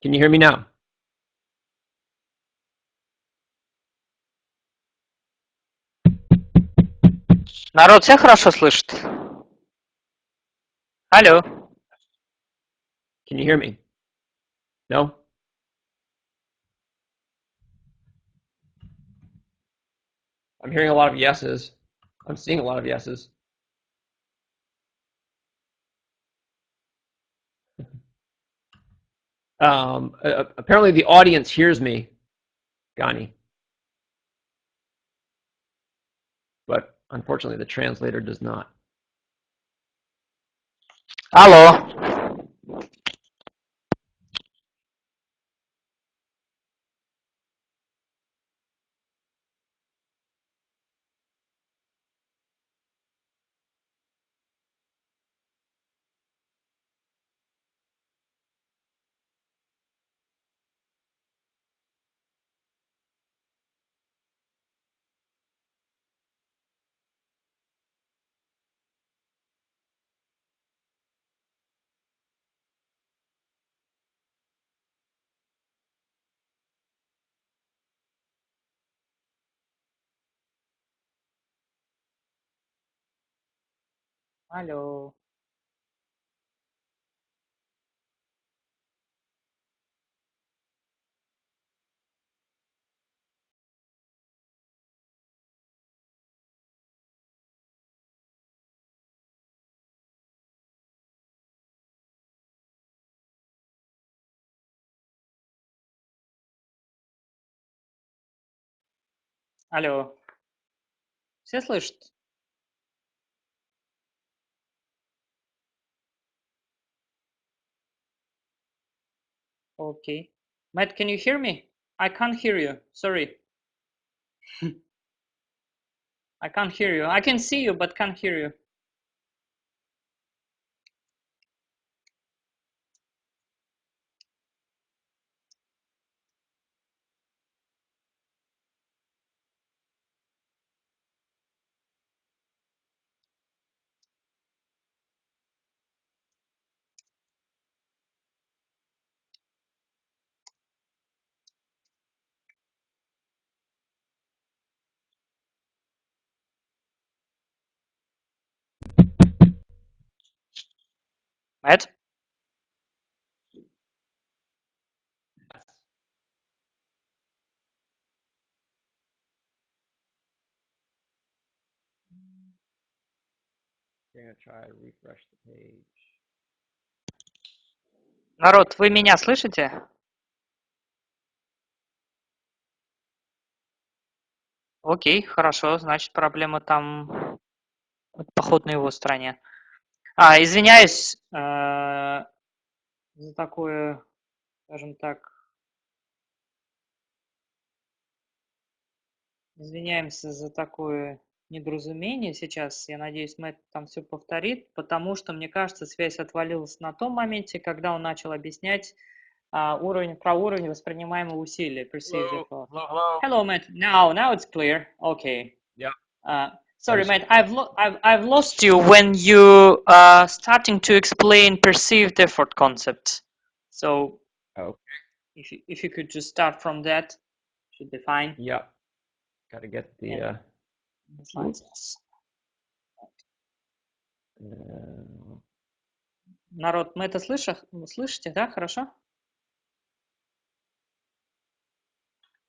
Can you hear me now?
Народ, все хорошо слышит? Алло.
Can you hear me? No? I'm hearing a lot of yeses. I'm seeing a lot of yeses. Apparently the audience hears me, Gani. But unfortunately the translator does not.
Алло. Алло. Алло. Все слышат? Okay. Matt, can you hear me? I can't hear you. Sorry. I can't hear you. I can see you, but can't hear you. Matt?
You're gonna try to refresh the page.
Народ, вы меня слышите? Окей, хорошо, значит, проблема там, походу, на его стороне. Извиняюсь за такое, скажем так, извиняемся за такое недоразумение сейчас. Я надеюсь, Мэтт там все повторит, потому что, мне кажется, связь отвалилась на том моменте, когда он начал объяснять про уровень воспринимаемого усилия. Hello, Matt. Now it's clear. Okay.
Yeah.
Sorry, Matt. I've lost you when you starting to explain perceived effort concept. So, if you could just start from that, should be fine.
Yeah. Got to get the.
Народ, мы это слышите, да? Хорошо?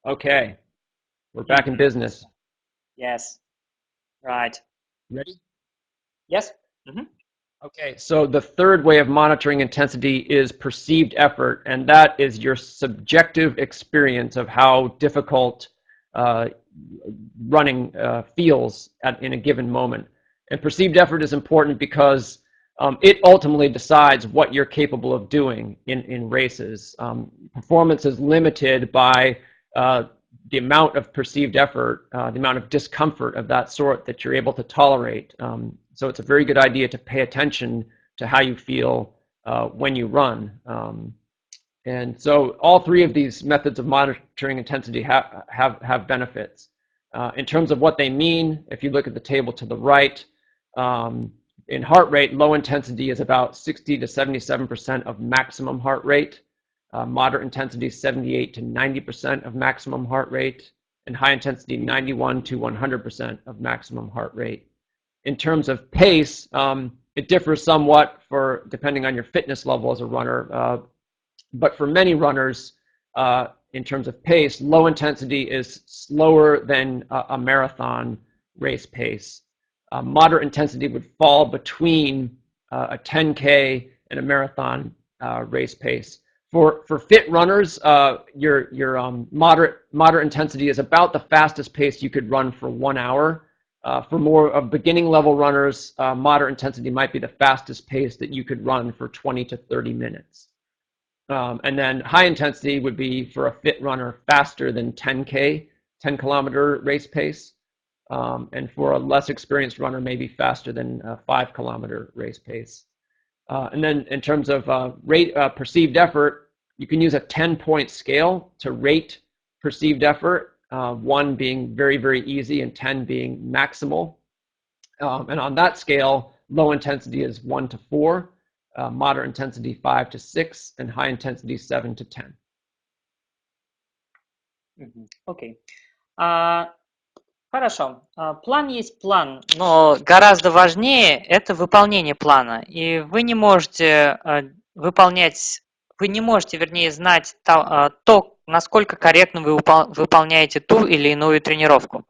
Okay, we're back in business.
Yes, right.
Ready?
Yes.
Okay, so the third way of monitoring intensity is perceived effort, and that is your subjective experience of how difficult running feels in a given moment. And perceived effort is important because it ultimately decides what you're capable of doing in races. Performance is limited by the amount of perceived effort, the amount of discomfort of that sort that you're able to tolerate. So it's a very good idea to pay attention to how you feel when you run. And so all three of these methods of monitoring intensity have benefits. In terms of what they mean, if you look at the table to the right, in heart rate, low intensity is about 60 to 77% of maximum heart rate. Moderate intensity, 78 to 90% of maximum heart rate. And high intensity, 91 to 100% of maximum heart rate. In terms of pace, it differs somewhat depending on your fitness level as a runner. But for many runners, in terms of pace, low intensity is slower than a marathon race pace. Moderate intensity would fall between a 10K and a marathon race pace. For fit runners, your moderate intensity is about the fastest pace you could run for 1 hour. For more beginning level runners, moderate intensity might be the fastest pace that you could run for 20 to 30 minutes. And then high intensity would be for a fit runner faster than 10K, 10 kilometer race pace. And for a less experienced runner, maybe faster than a 5 kilometer race pace. And then in terms of perceived effort, you can use a 10-point scale to rate perceived effort, 1 being very, very easy and 10 being maximal. And on that scale, low intensity is 1 to 4, moderate intensity 5 to 6, and high intensity 7 to 10.
Окей. Хорошо. План есть план, но гораздо важнее это выполнение плана. И вы не можете вернее, знать то, насколько корректно вы выполняете ту или иную тренировку.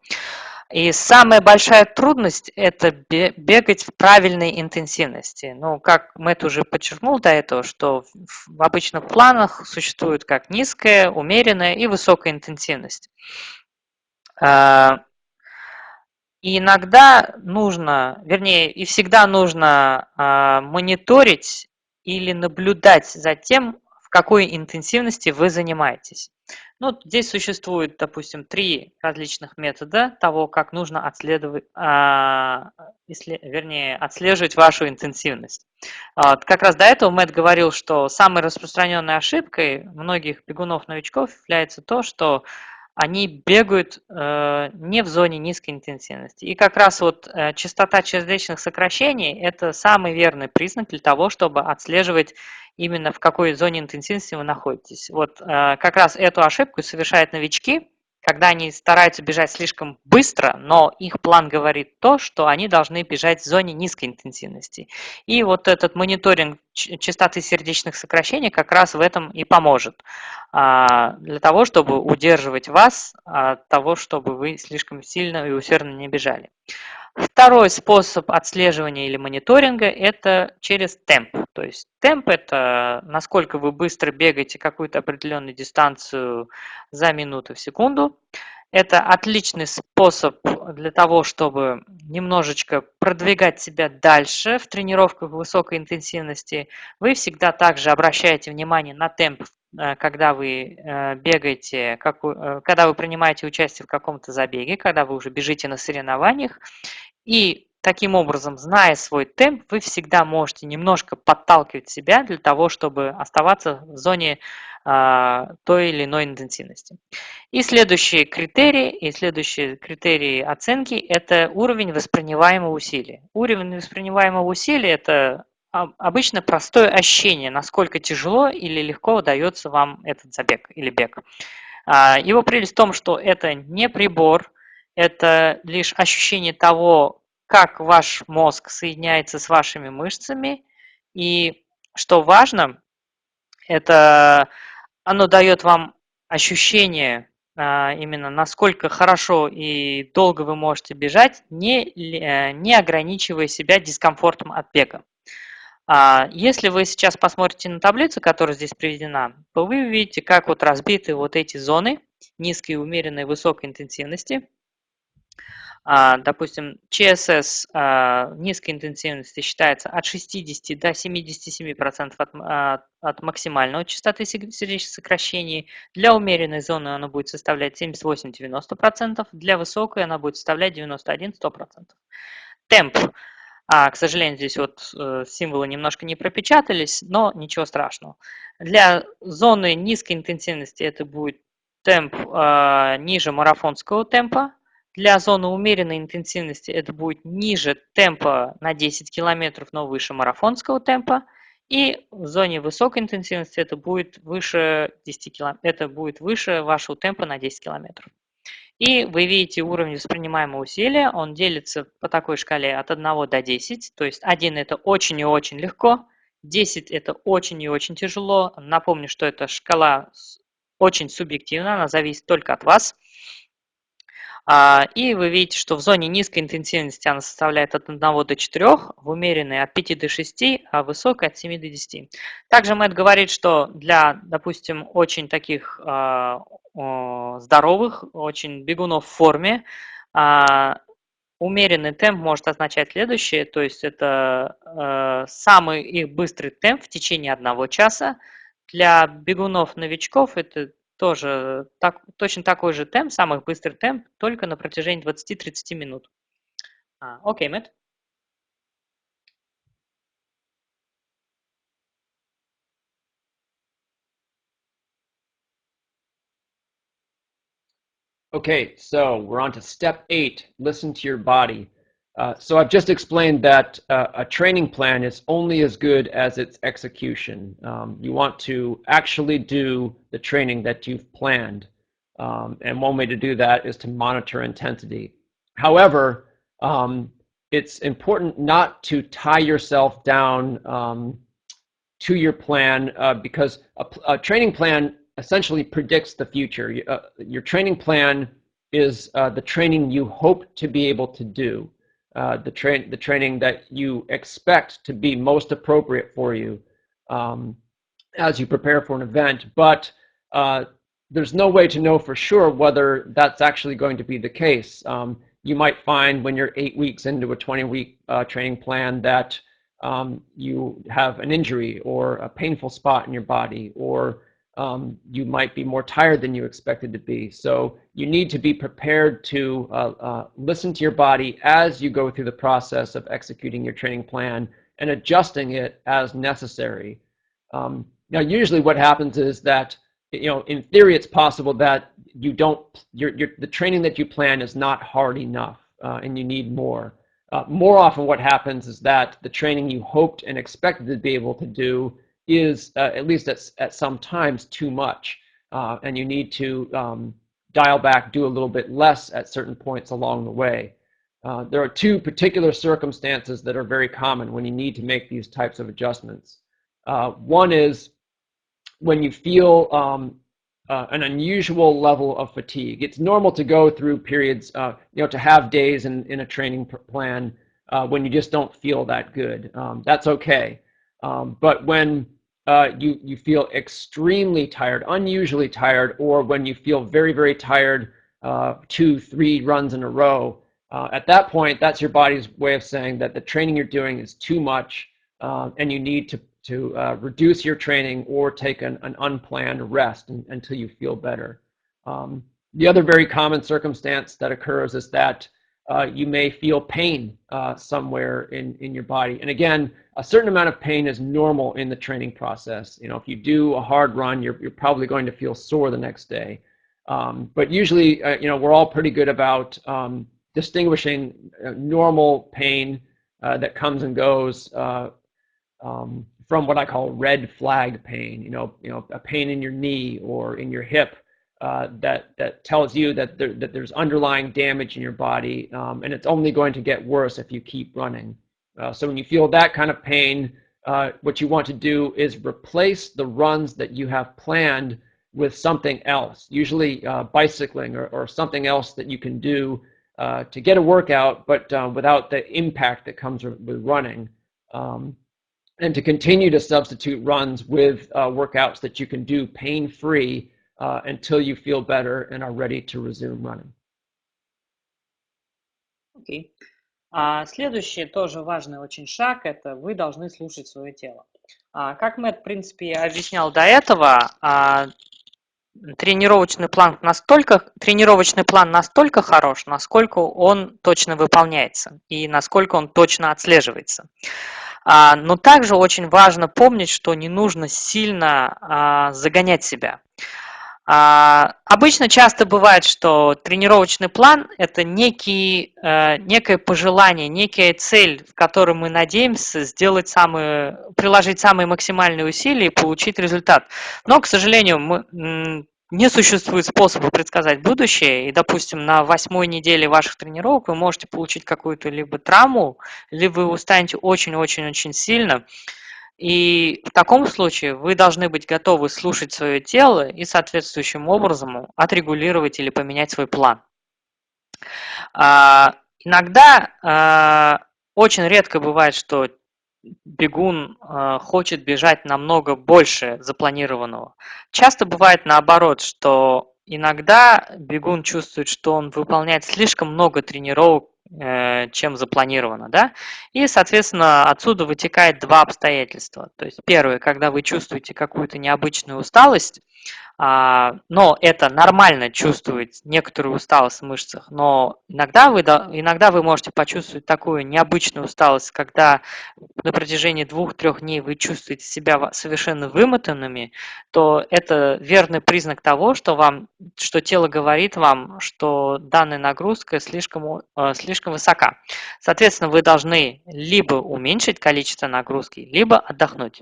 И самая большая трудность – это бегать в правильной интенсивности. Ну, как Мэтт уже подчеркнул до этого, что в обычных планах существует как низкая, умеренная и высокая интенсивность. И иногда нужно, вернее, и всегда нужно мониторить или наблюдать за тем, в какой интенсивности вы занимаетесь. Ну, здесь существует, допустим, 3 различных метода того, как нужно отслеживать вашу интенсивность. Как раз до этого Мэтт говорил, что самой распространенной ошибкой многих бегунов-новичков является то, что они бегают не в зоне низкой интенсивности. И как раз вот частота сердечных сокращений – это самый верный признак для того, чтобы отслеживать именно в какой зоне интенсивности вы находитесь. Вот как раз эту ошибку совершают новички, когда они стараются бежать слишком быстро, но их план говорит то, что они должны бежать в зоне низкой интенсивности. И вот этот мониторинг частоты сердечных сокращений как раз в этом и поможет, для того, чтобы удерживать вас от того, чтобы вы слишком сильно и усердно не бежали. Второй способ отслеживания или мониторинга – это через темп. То есть темп – это насколько вы быстро бегаете какую-то определенную дистанцию за минуту в секунду. Это отличный способ для того, чтобы немножечко продвигать себя дальше в тренировках высокой интенсивности. Вы всегда также обращаете внимание на темп, когда вы бегаете, когда вы принимаете участие в каком-то забеге, когда вы уже бежите на соревнованиях. И таким образом, зная свой темп, вы всегда можете немножко подталкивать себя для того, чтобы оставаться в зоне той или иной интенсивности. И следующие критерии оценки – это уровень воспринимаемого усилия. Уровень воспринимаемого усилия – это обычно простое ощущение, насколько тяжело или легко удается вам этот забег или бег. Его прелесть в том, что это не прибор, это лишь ощущение того, как ваш мозг соединяется с вашими мышцами. И что важно, это оно дает вам ощущение именно насколько хорошо и долго вы можете бежать, не ограничивая себя дискомфортом от бега. Если вы сейчас посмотрите на таблицу, которая здесь приведена, то вы увидите, как вот разбиты вот эти зоны низкой, умеренной, высокой интенсивности. Допустим, ЧСС низкой интенсивности считается от 60 до 77% от максимальной частоты сердечных сокращений. Для умеренной зоны она будет составлять 78-90%, для высокой она будет составлять 91-100%. Темп. К сожалению, здесь вот символы немножко не пропечатались, но ничего страшного. Для зоны низкой интенсивности это будет темп ниже марафонского темпа. Для зоны умеренной интенсивности это будет ниже темпа на 10 километров, но выше марафонского темпа. И в зоне высокой интенсивности это будет выше 10 километров, это будет выше вашего темпа на 10 километров. И вы видите уровень воспринимаемого усилия, он делится по такой шкале от 1 до 10, то есть 1 это очень и очень легко, 10 это очень и очень тяжело. Напомню, что эта шкала очень субъективна, она зависит только от вас. И вы видите, что в зоне низкой интенсивности она составляет от 1 до 4, в умеренной от 5 до 6, а в высокой от 7 до 10. Также Мэтт говорит, что для, допустим, очень таких здоровых, очень бегунов в форме, умеренный темп может означать следующее, то есть это самый их быстрый темп в течение 1 часа. Для бегунов-новичков это тоже точно такой же темп, самый быстрый темп, только на протяжении 20-30 минут. Окей, Мэтт.
Okay, so we're on to step 8, listen to your body. So I've just explained that a training plan is only as good as its execution. You want to actually do the training that you've planned. And one way to do that is to monitor intensity. However, it's important not to tie yourself down to your plan because a training plan essentially predicts the future. Your training plan is the training you hope to be able to do, the training that you expect to be most appropriate for you as you prepare for an event. But there's no way to know for sure whether that's actually going to be the case. You might find when you're 8 weeks into a 20-week training plan that you have an injury or a painful spot in your body, or you might be more tired than you expected to be. So you need to be prepared to listen to your body as you go through the process of executing your training plan and adjusting it as necessary. Now, usually what happens is that, in theory, it's possible that the training that you plan is not hard enough and you need more. More often what happens is that the training you hoped and expected to be able to do is, at least at some times, too much. And you need to dial back, do a little bit less at certain points along the way. There are 2 particular circumstances that are very common when you need to make these types of adjustments. One is when you feel an unusual level of fatigue. It's normal to go through periods, to have days in a training plan when you just don't feel that good. That's okay. But when you feel extremely tired, unusually tired, or when you feel very, very tired 2-3 runs in a row, at that point, that's your body's way of saying that the training you're doing is too much and you need to reduce your training or take an unplanned rest until you feel better. The other very common circumstance that occurs is that you may feel pain somewhere in your body. And again, a certain amount of pain is normal in the training process. If you do a hard run, you're probably going to feel sore the next day. But usually, we're all pretty good about distinguishing normal pain that comes and goes from what I call red flag pain. A pain in your knee or in your hip that tells you that there's underlying damage in your body, and it's only going to get worse if you keep running. So when you feel that kind of pain, what you want to do is replace the runs that you have planned with something else, usually bicycling or something else that you can do to get a workout, but without the impact that comes with running. And to continue to substitute runs with workouts that you can do pain-free until you feel better and are ready to resume running.
Окей. Следующий тоже важный очень шаг – это вы должны слушать свое тело. Как Мэтт, в принципе, объяснял до этого, тренировочный план настолько хорош, насколько он точно выполняется и насколько он точно отслеживается. Но также очень важно помнить, что не нужно сильно загонять себя. Обычно часто бывает, что тренировочный план – это некое пожелание, некая цель, в которой мы надеемся приложить самые максимальные усилия и получить результат. Но, к сожалению, не существует способа предсказать будущее, и, допустим, на 8-й неделе ваших тренировок вы можете получить какую-то либо травму, либо вы устанете очень-очень-очень сильно. И в таком случае вы должны быть готовы слушать свое тело и соответствующим образом отрегулировать или поменять свой план. Иногда, очень редко бывает, что бегун хочет бежать намного больше запланированного. Часто бывает наоборот, что иногда бегун чувствует, что он выполняет слишком много тренировок, чем запланировано, да? И, соответственно, отсюда вытекает два обстоятельства. То есть первое, когда вы чувствуете какую-то необычную усталость, но это нормально чувствовать некоторую усталость в мышцах, но иногда вы можете почувствовать такую необычную усталость, когда на протяжении 2-3 дней вы чувствуете себя совершенно вымотанными, то это верный признак того, что тело говорит вам, что данная нагрузка слишком высока. Соответственно, вы должны либо уменьшить количество нагрузки, либо отдохнуть.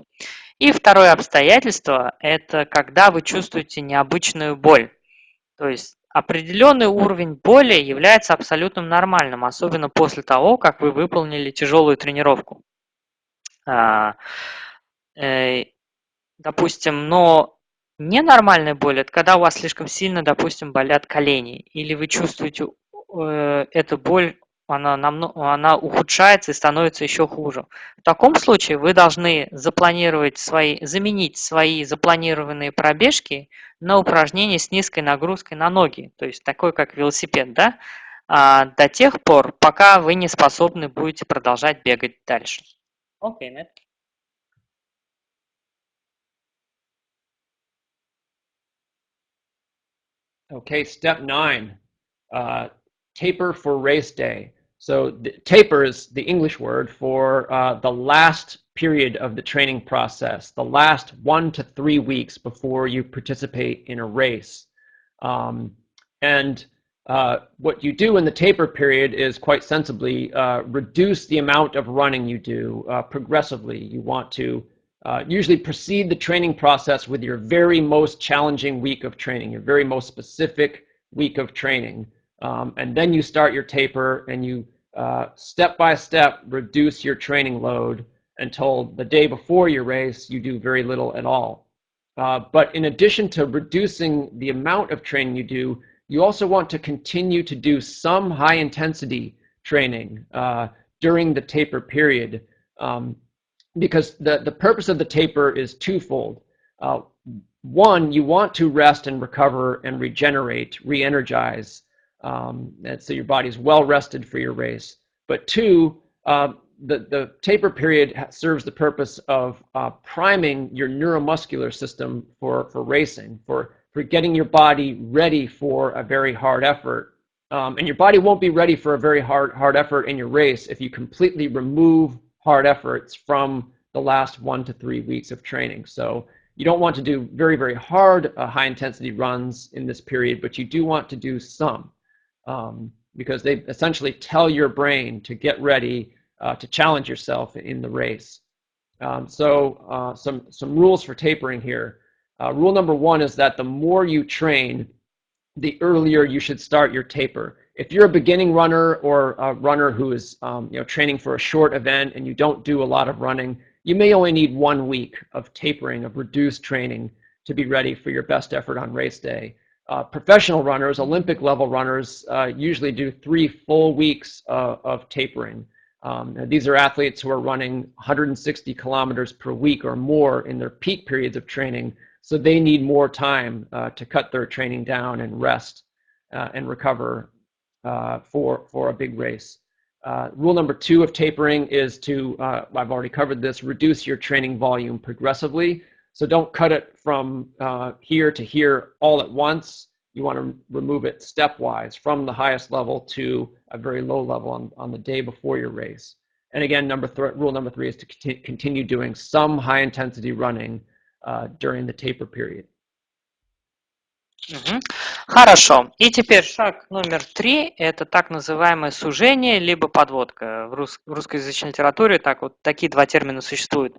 И второе обстоятельство – это когда вы чувствуете необычную боль. То есть определенный уровень боли является абсолютно нормальным, особенно после того, как вы выполнили тяжелую тренировку. Допустим, но ненормальная боль – это когда у вас слишком сильно, допустим, болят колени, или вы чувствуете эту боль, она ухудшается и становится еще хуже. В таком случае вы должны заменить свои запланированные пробежки на упражнения с низкой нагрузкой на ноги, то есть такой как велосипед, да, до тех пор, пока вы не способны будете продолжать бегать дальше. Окей, Мэтт.
Okay, step 9, taper for race day. So taper is the English word for the last period of the training process, the last 1 to 3 weeks before you participate in a race. What you do in the taper period is quite sensibly reduce the amount of running you do progressively. You want to usually precede the training process with your very most challenging week of training, your very most specific week of training. And then you start your taper and you step by step reduce your training load until the day before your race you do very little at all. But in addition to reducing the amount of training you do, you also want to continue to do some high intensity training during the taper period, because the purpose of the taper is twofold. One, you want to rest and recover and regenerate, re-energize, and so your body's well rested for your race. But two, the taper period serves the purpose of priming your neuromuscular system for racing, for getting your body ready for a very hard effort. And your body won't be ready for a very hard effort in your race if you completely remove hard efforts from the last 1 to 3 weeks of training. So you don't want to do very, very hard high intensity runs in this period, but you do want to do some, because they essentially tell your brain to get ready to challenge yourself in the race. Some rules for tapering here. Rule number 1 is that the more you train, the earlier you should start your taper. If you're a beginning runner or a runner who is training for a short event and you don't do a lot of running, you may only need 1 week of tapering, of reduced training, to be ready for your best effort on race day. Professional runners, Olympic level runners, usually do 3 full weeks of tapering. These are athletes who are running 160 kilometers per week or more in their peak periods of training, so they need more time to cut their training down and rest and recover for a big race. Rule number 2 of tapering is to, I've already covered this, reduce your training volume progressively. So don't cut it from here to here all at once. You want to remove it stepwise from the highest level to a very low level on the day before your race. And again, rule number 3 is to continue doing some high intensity running during the taper period.
Хорошо. И теперь шаг номер 3 – это так называемое сужение либо подводка. В русскоязычной литературе такие 2 термина существуют.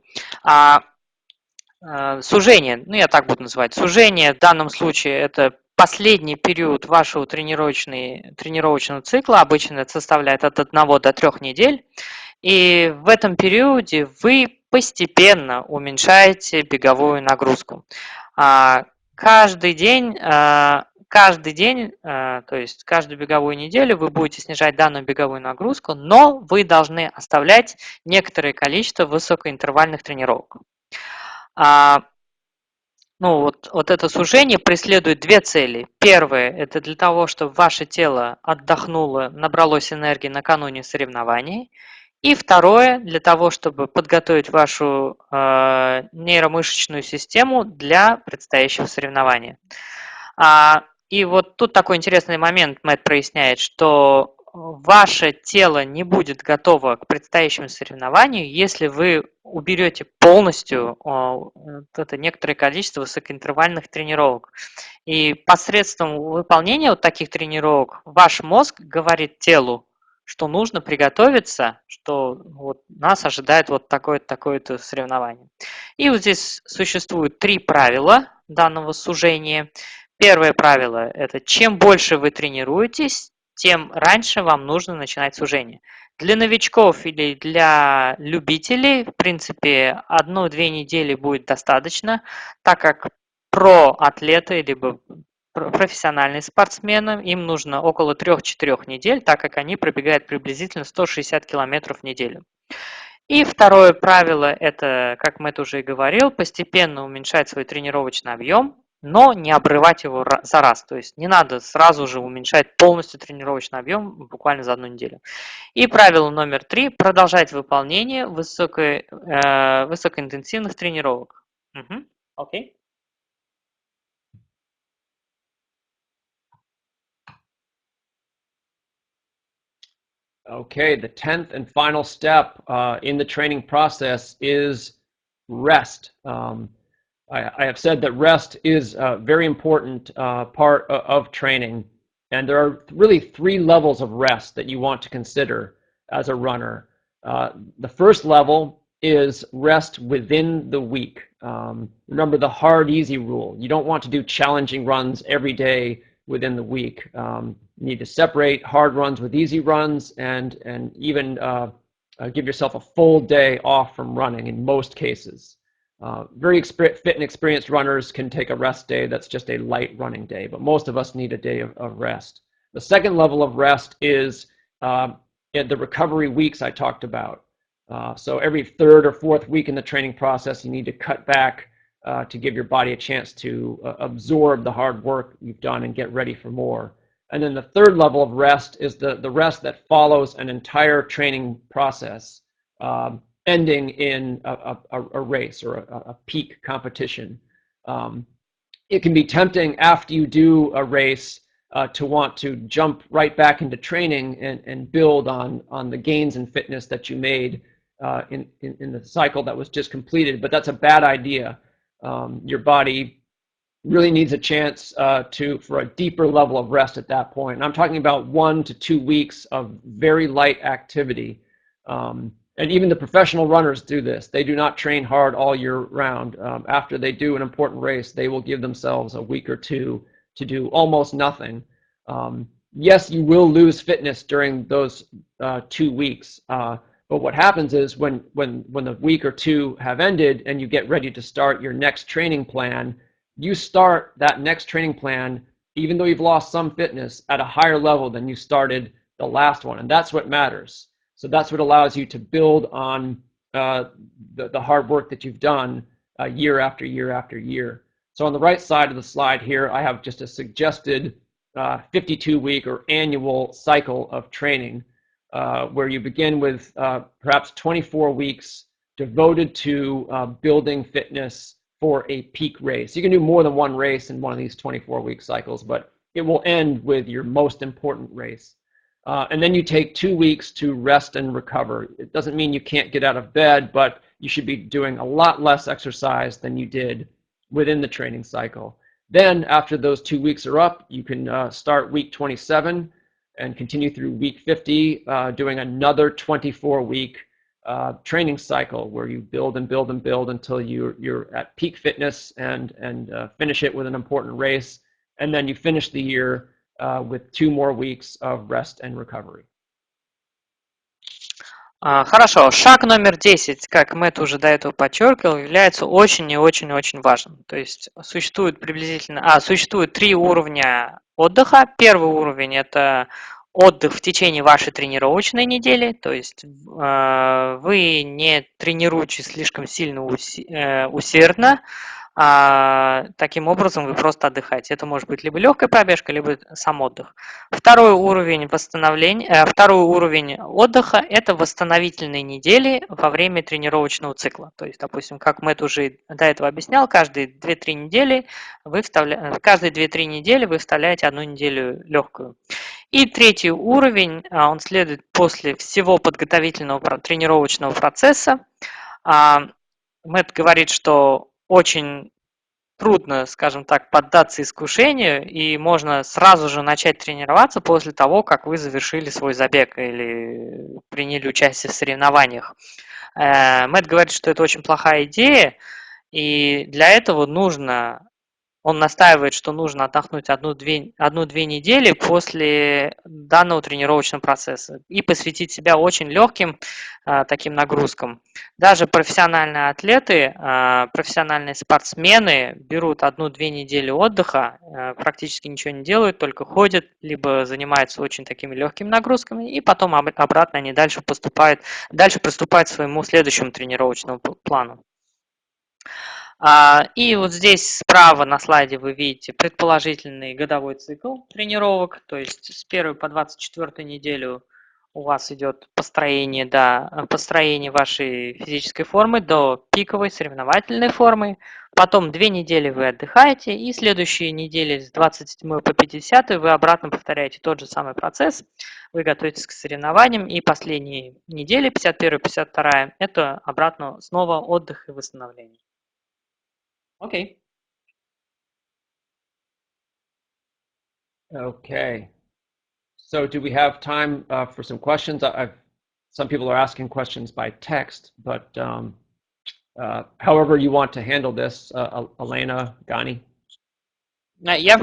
Сужение, ну я так буду называть, сужение в данном случае это последний период вашего тренировочного цикла, обычно это составляет от 1 до 3 недель, и в этом периоде вы постепенно уменьшаете беговую нагрузку. Каждый день, то есть каждую беговую неделю вы будете снижать данную беговую нагрузку, но вы должны оставлять некоторое количество высокоинтервальных тренировок. Вот это сужение преследует 2 цели. Первое – это для того, чтобы ваше тело отдохнуло, набралось энергии накануне соревнований. И второе – для того, чтобы подготовить вашу нейромышечную систему для предстоящего соревнования. И вот тут такой интересный момент Мэт проясняет, что ваше тело не будет готово к предстоящему соревнованию, если вы уберете полностью это некоторое количество высокоинтервальных тренировок. И посредством выполнения вот таких тренировок ваш мозг говорит телу, что нужно приготовиться, что вот нас ожидает вот такое-то соревнование. И вот здесь существует 3 правила данного сужения. Первое правило – это чем больше вы тренируетесь, тем раньше вам нужно начинать сужение. Для новичков или для любителей, в принципе, 1-2 недели будет достаточно, так как проатлеты, либо профессиональные спортсмены, им нужно около 3-4 недель, так как они пробегают приблизительно 160 километров в неделю. И второе правило – это, как Мэт уже и говорил, постепенно уменьшать свой тренировочный объем, но не обрывать его за раз. То есть не надо сразу же уменьшать полностью тренировочный объем буквально за 1 неделю. И правило номер 3 – продолжать выполнение высокоинтенсивных тренировок. Окей.
Okay, the 10th and final step in the training process is rest. I have said that rest is a very important part of training, and there are really 3 levels of rest that you want to consider as a runner. The first level is rest within the week. Remember the hard, easy rule. You don't want to do challenging runs every day within the week. You need to separate hard runs with easy runs, and even give yourself a full day off from running in most cases. Very fit and experienced runners can take a rest day that's just a light running day, but most of us need a day of rest. The second level of rest is the recovery weeks I talked about. So every 3rd or 4th week in the training process, you need to cut back to give your body a chance to absorb the hard work you've done and get ready for more. And then the 3rd level of rest is the rest that follows an entire training process, ending in a race or a peak competition. It can be tempting after you do a race to want to jump right back into training and build on the gains in fitness that you made in the cycle that was just completed, but that's a bad idea. Your body really needs a chance for a deeper level of rest at that point. And I'm talking about 1 to 2 weeks of very light activity. And even the professional runners do this. They do not train hard all year round. After they do an important race, they will give themselves a week or 2 to do almost nothing. Yes, you will lose fitness during those 2 weeks. But what happens is when the week or 2 have ended and you get ready to start your next training plan, you start that next training plan, even though you've lost some fitness, at a higher level than you started the last one. And that's what matters. So that's what allows you to build on the hard work that you've done year after year after year. So on the right side of the slide here, I have just a suggested 52-week or annual cycle of training where you begin with perhaps 24 weeks devoted to building fitness for a peak race. You can do more than one race in one of these 24-week cycles, but it will end with your most important race. And then you take 2 weeks to rest and recover. It doesn't mean you can't get out of bed, but you should be doing a lot less exercise than you did within the training cycle. Then after those 2 weeks are up, you can start week 27 and continue through week 50, doing another 24-week training cycle where you build and build and build until you're at peak fitness and finish it with an important race. And then you finish the year with 2 more weeks of rest and recovery.
Хорошо, шаг номер 10, как Мэтт уже до этого подчеркивал, является очень и очень важным. То есть существует существует 3 уровня отдыха. Первый уровень – это отдых в течение вашей тренировочной недели, то есть вы не тренируетесь слишком сильно усердно, таким образом вы просто отдыхаете. Это может быть либо легкая пробежка, либо сам отдых. Второй уровень отдыха – это восстановительные недели во время тренировочного цикла. То есть, допустим, как Мэтт уже до этого объяснял, каждые 2-3 недели вы вставляете 1 неделю легкую. И третий уровень, он следует после всего подготовительного тренировочного процесса. Мэтт говорит, что очень трудно, скажем так, поддаться искушению, и можно сразу же начать тренироваться после того, как вы завершили свой забег или приняли участие в соревнованиях. Мэтт говорит, что это очень плохая идея, и для этого он настаивает, что нужно отдохнуть 1-2 недели после данного тренировочного процесса и посвятить себя очень легким таким нагрузкам. Даже профессиональные атлеты, профессиональные спортсмены берут 1-2 недели отдыха, практически ничего не делают, только ходят, либо занимаются очень такими легкими нагрузками, и потом обратно они дальше приступают к своему следующему тренировочному плану. И вот здесь справа на слайде вы видите предположительный годовой цикл тренировок, то есть с 1 по 24 неделю у вас идет построение вашей физической формы до пиковой соревновательной формы, потом 2 недели вы отдыхаете, и следующие недели с 27 по 50 вы обратно повторяете тот же самый процесс, вы готовитесь к соревнованиям, и последние недели, 51-52, это обратно снова отдых и восстановление. Okay.
Okay. So do we have time for some questions? Some people are asking questions by text, but however you want to handle this, Elena, Gani.
Yeah.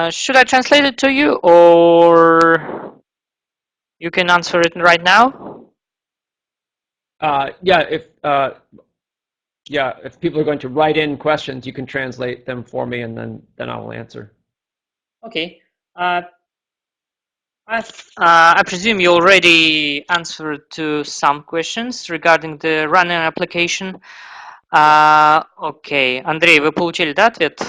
Should I translate it to you, or you can answer it right now?
If people are going to write in questions, you can translate them for me, and then I will answer.
Okay. I presume you already answered to some questions regarding the running application. Okay, Андрей, вы получили, да, ответ?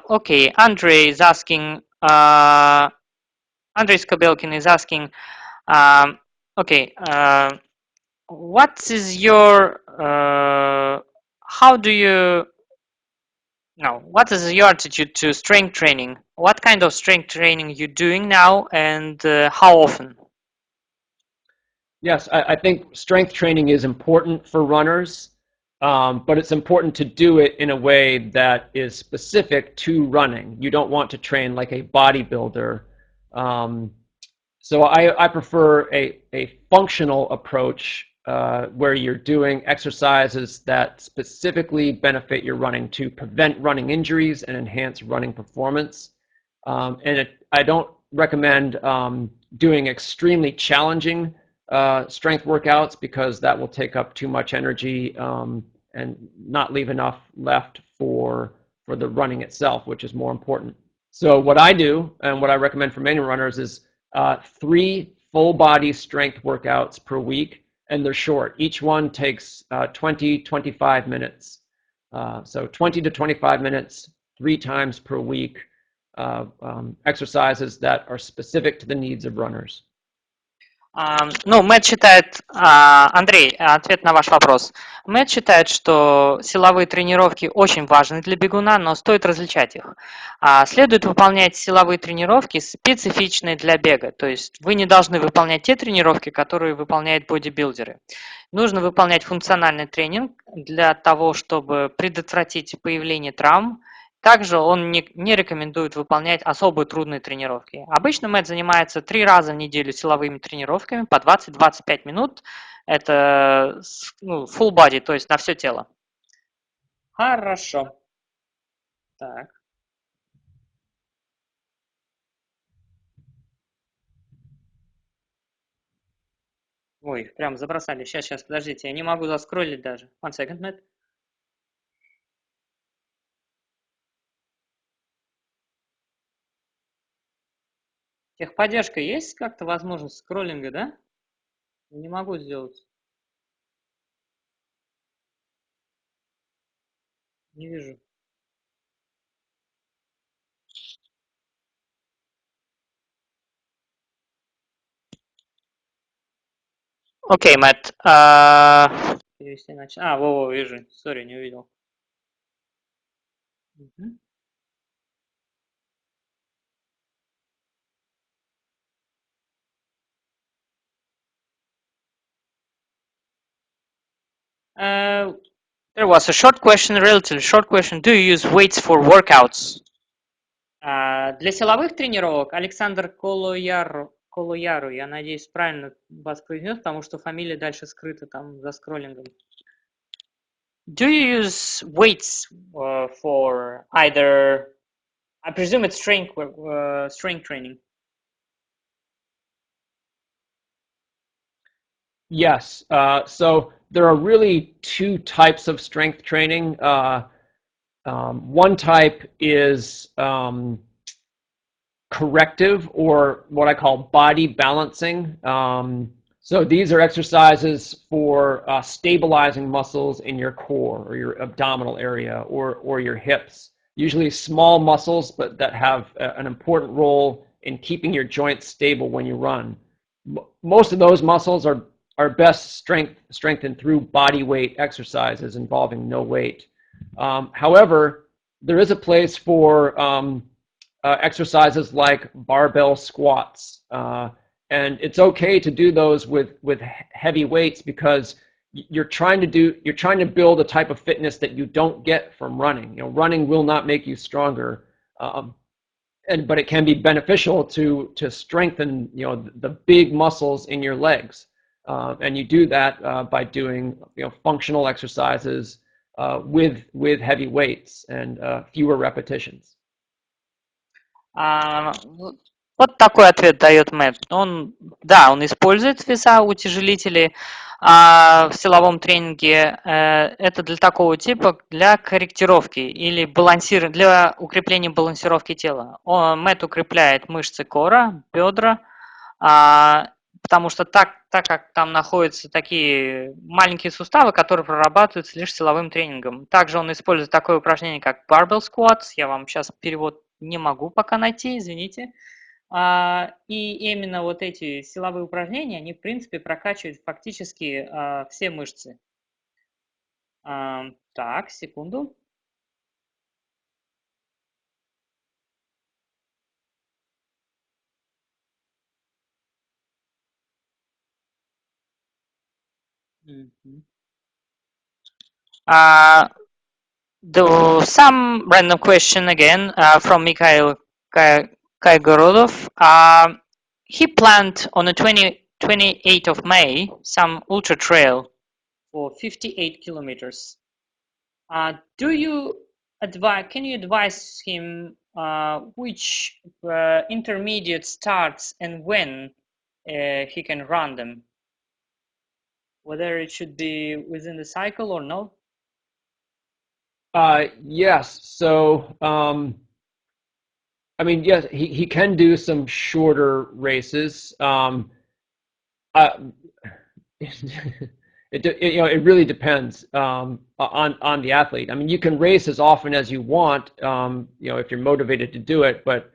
Okay, Andrei is asking. Andrei Skobelkin is asking. Okay, what is your what is your attitude to strength training? What kind of strength training you doing now, and how often?
Yes, I think strength training is important for runners, but it's important to do it in a way that is specific to running. You don't want to train like a bodybuilder. So I prefer a functional approach where you're doing exercises that specifically benefit your running to prevent running injuries and enhance running performance. I don't recommend doing extremely challenging strength workouts because that will take up too much energy and not leave enough left for the running itself, which is more important. So what I do and what I recommend for many runners is 3 full body strength workouts per week, and they're short. Each one takes 20-25 minutes. So 20 to 25 minutes, 3 times per week, exercises that are specific to the needs of runners.
Ну, Мэтт считает, Андрей, ответ на ваш вопрос. Мэтт считает, что силовые тренировки очень важны для бегуна, но стоит различать их. Следует выполнять силовые тренировки, специфичные для бега. То есть вы не должны выполнять те тренировки, которые выполняют бодибилдеры. Нужно выполнять функциональный тренинг для того, чтобы предотвратить появление травм. Также он не рекомендует выполнять особо трудные тренировки. Обычно Мэтт занимается 3 раза в неделю силовыми тренировками по 20-25 минут. Это full body, то есть на все тело. Хорошо. Так. Ой, прям забросали. Сейчас, подождите, я не могу заскроллить даже. One second, Мэтт. Техподдержка есть как-то возможность скроллинга, да? Не могу сделать. Не вижу. Окей, Мэтт. Перевести иначе. Вижу. Сори, не увидел. There was a short question, relatively short question. Do you use weights for workouts? Для силовых тренировок Александр Колояру, я надеюсь, правильно вас произнес, потому что фамилия дальше скрыта там за скроллингом. Do you use weights for either, I presume it's strength training?
Yes. So there are really 2 types of strength training. One type is corrective, or what I call body balancing. So these are exercises for stabilizing muscles in your core or your abdominal area or your hips. Usually small muscles, but that have an important role in keeping your joints stable when you run. Most of those muscles are best strengthened through body weight exercises involving no weight. However, there is a place for exercises like barbell squats, and it's okay to do those with heavy weights because you're trying to build a type of fitness that you don't get from running. Running will not make you stronger, but it can be beneficial to strengthen the big muscles in your legs. And you do that by doing functional exercises with heavy weights and fewer repetitions.
Вот такой ответ дает Мэтт. Он использует веса, утяжелители в силовом тренинге. Это для такого типа, для корректировки или для укрепления балансировки тела. Мэтт укрепляет мышцы кора, бедра, потому что так как там находятся такие маленькие суставы, которые прорабатываются лишь силовым тренингом. Также он использует такое упражнение, как barbell squats. Я вам сейчас перевод не могу пока найти, извините. И именно вот эти силовые упражнения, они в принципе прокачивают фактически все мышцы. Так, секунду. Some random question again from Mikhail Kaigorodov. He planned on the 28th of May some ultra trail for 58 kilometers. Can you advise him which intermediate starts and when he can run them? Whether it should be within the cycle or no?
Yes. So, I mean, yes, he can do some shorter races. Uh, it really depends on the athlete. I mean, you can race as often as you want, if you're motivated to do it. But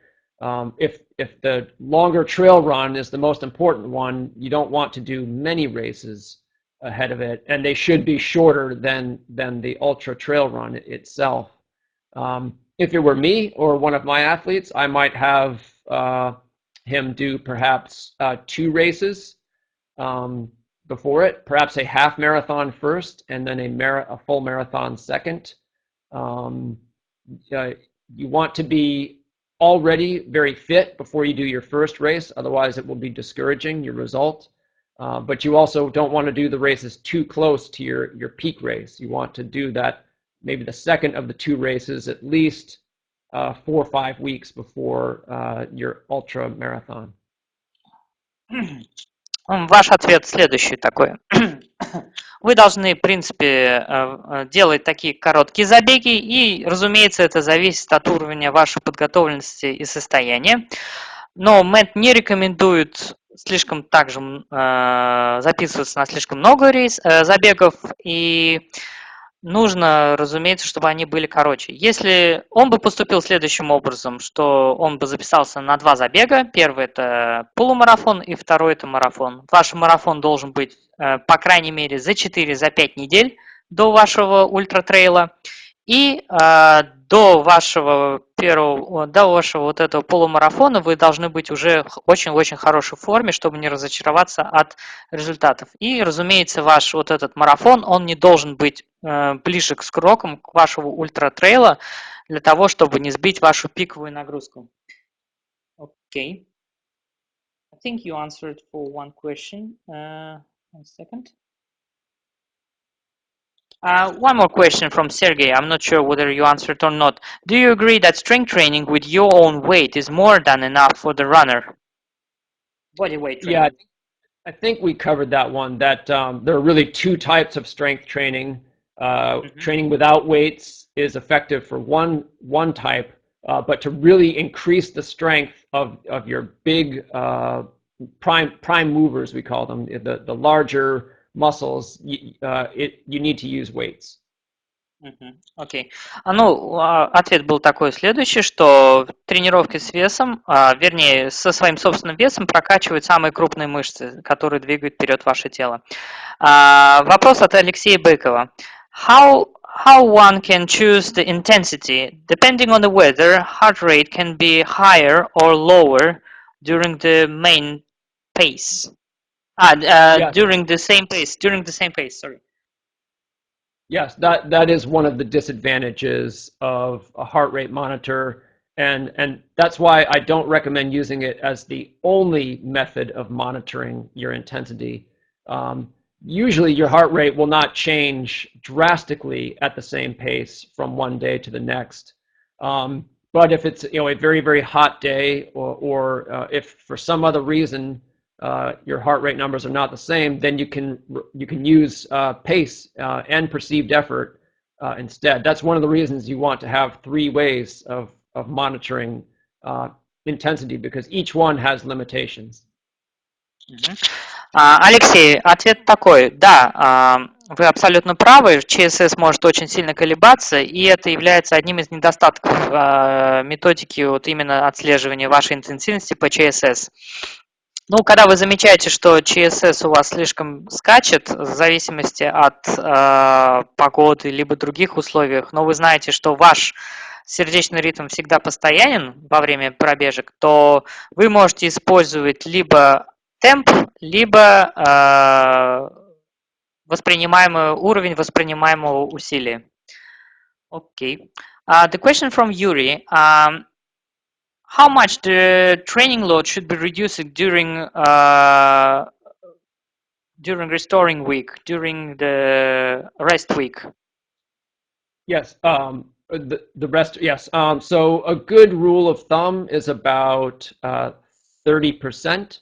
if the longer trail run is the most important one, you don't want to do many races ahead of it, and they should be shorter than the ultra trail run itself. If it were me or one of my athletes, I might have him do perhaps 2 races before it, perhaps a half marathon first and then a full marathon second. You want to be already very fit before you do your first race, otherwise it will be discouraging your result. But you also don't want to do the races too close to your peak race. You want to do that, maybe the second of the 2 races, at least 4 or 5 weeks before your ultra marathon.
Ваш ответ следующий такой. Вы должны, в принципе, делать такие короткие забеги, и, разумеется, это зависит от уровня вашей подготовленности и состояния. Но Мэтт не рекомендует слишком также записываться на слишком много забегов, и нужно, разумеется, чтобы они были короче. Если он бы поступил следующим образом, что он бы записался на 2 забега, первый это полумарафон и второй это марафон. Ваш марафон должен быть, по крайней мере, за 4-5 недель до вашего ультратрейла, и до вашего вот этого полумарафона вы должны быть уже в очень-очень хорошей форме, чтобы не разочароваться от результатов. И, разумеется, ваш вот этот марафон, он не должен быть ближе к срокам к вашего ультратрейла для того, чтобы не сбить вашу пиковую нагрузку. Okay. I think you answered for one question. One second. One more question from Sergey. I'm not sure whether you answered or not. Do you agree that strength training with your own weight is more than enough for the runner? Body weight training.
Yeah, I think we covered that one, that there are really 2 types of strength training. Training without weights is effective for one type, but to really increase the strength of your big prime movers, we call them, the larger muscles, you need to use weights.
Окей. Ответ был такой следующий, что тренировки с весом, вернее, со своим собственным весом прокачивают самые крупные мышцы, которые двигают вперед ваше тело. Вопрос от Алексея Быкова. How one can choose the intensity? Depending on the weather, heart rate can be higher or lower during the main pace. During the same pace, sorry.
Yes, that is one of the disadvantages of a heart rate monitor, and that's why I don't recommend using it as the only method of monitoring your intensity. Usually your heart rate will not change drastically at the same pace from one day to the next. But if it's a very, very hot day, or if for some other reason your heart rate numbers are not the same, then you can use pace and perceived effort instead. That's one of the reasons you want to have 3 ways of monitoring intensity, because each one has limitations.
Алексей, ответ такой. Да, вы абсолютно правы. ЧСС может очень сильно колебаться, и это является одним из недостатков методики вот именно отслеживания вашей интенсивности по ЧСС. Когда вы замечаете, что ЧСС у вас слишком скачет, в зависимости от погоды либо других условиях, но вы знаете, что ваш сердечный ритм всегда постоянен во время пробежек, то вы можете использовать либо темп, либо уровень воспринимаемого усилия. Okay. The question from Yuri. How much the training load should be reduced during restoring week, during the rest week?
Yes, the rest. Yes. So a good rule of thumb is about 30%.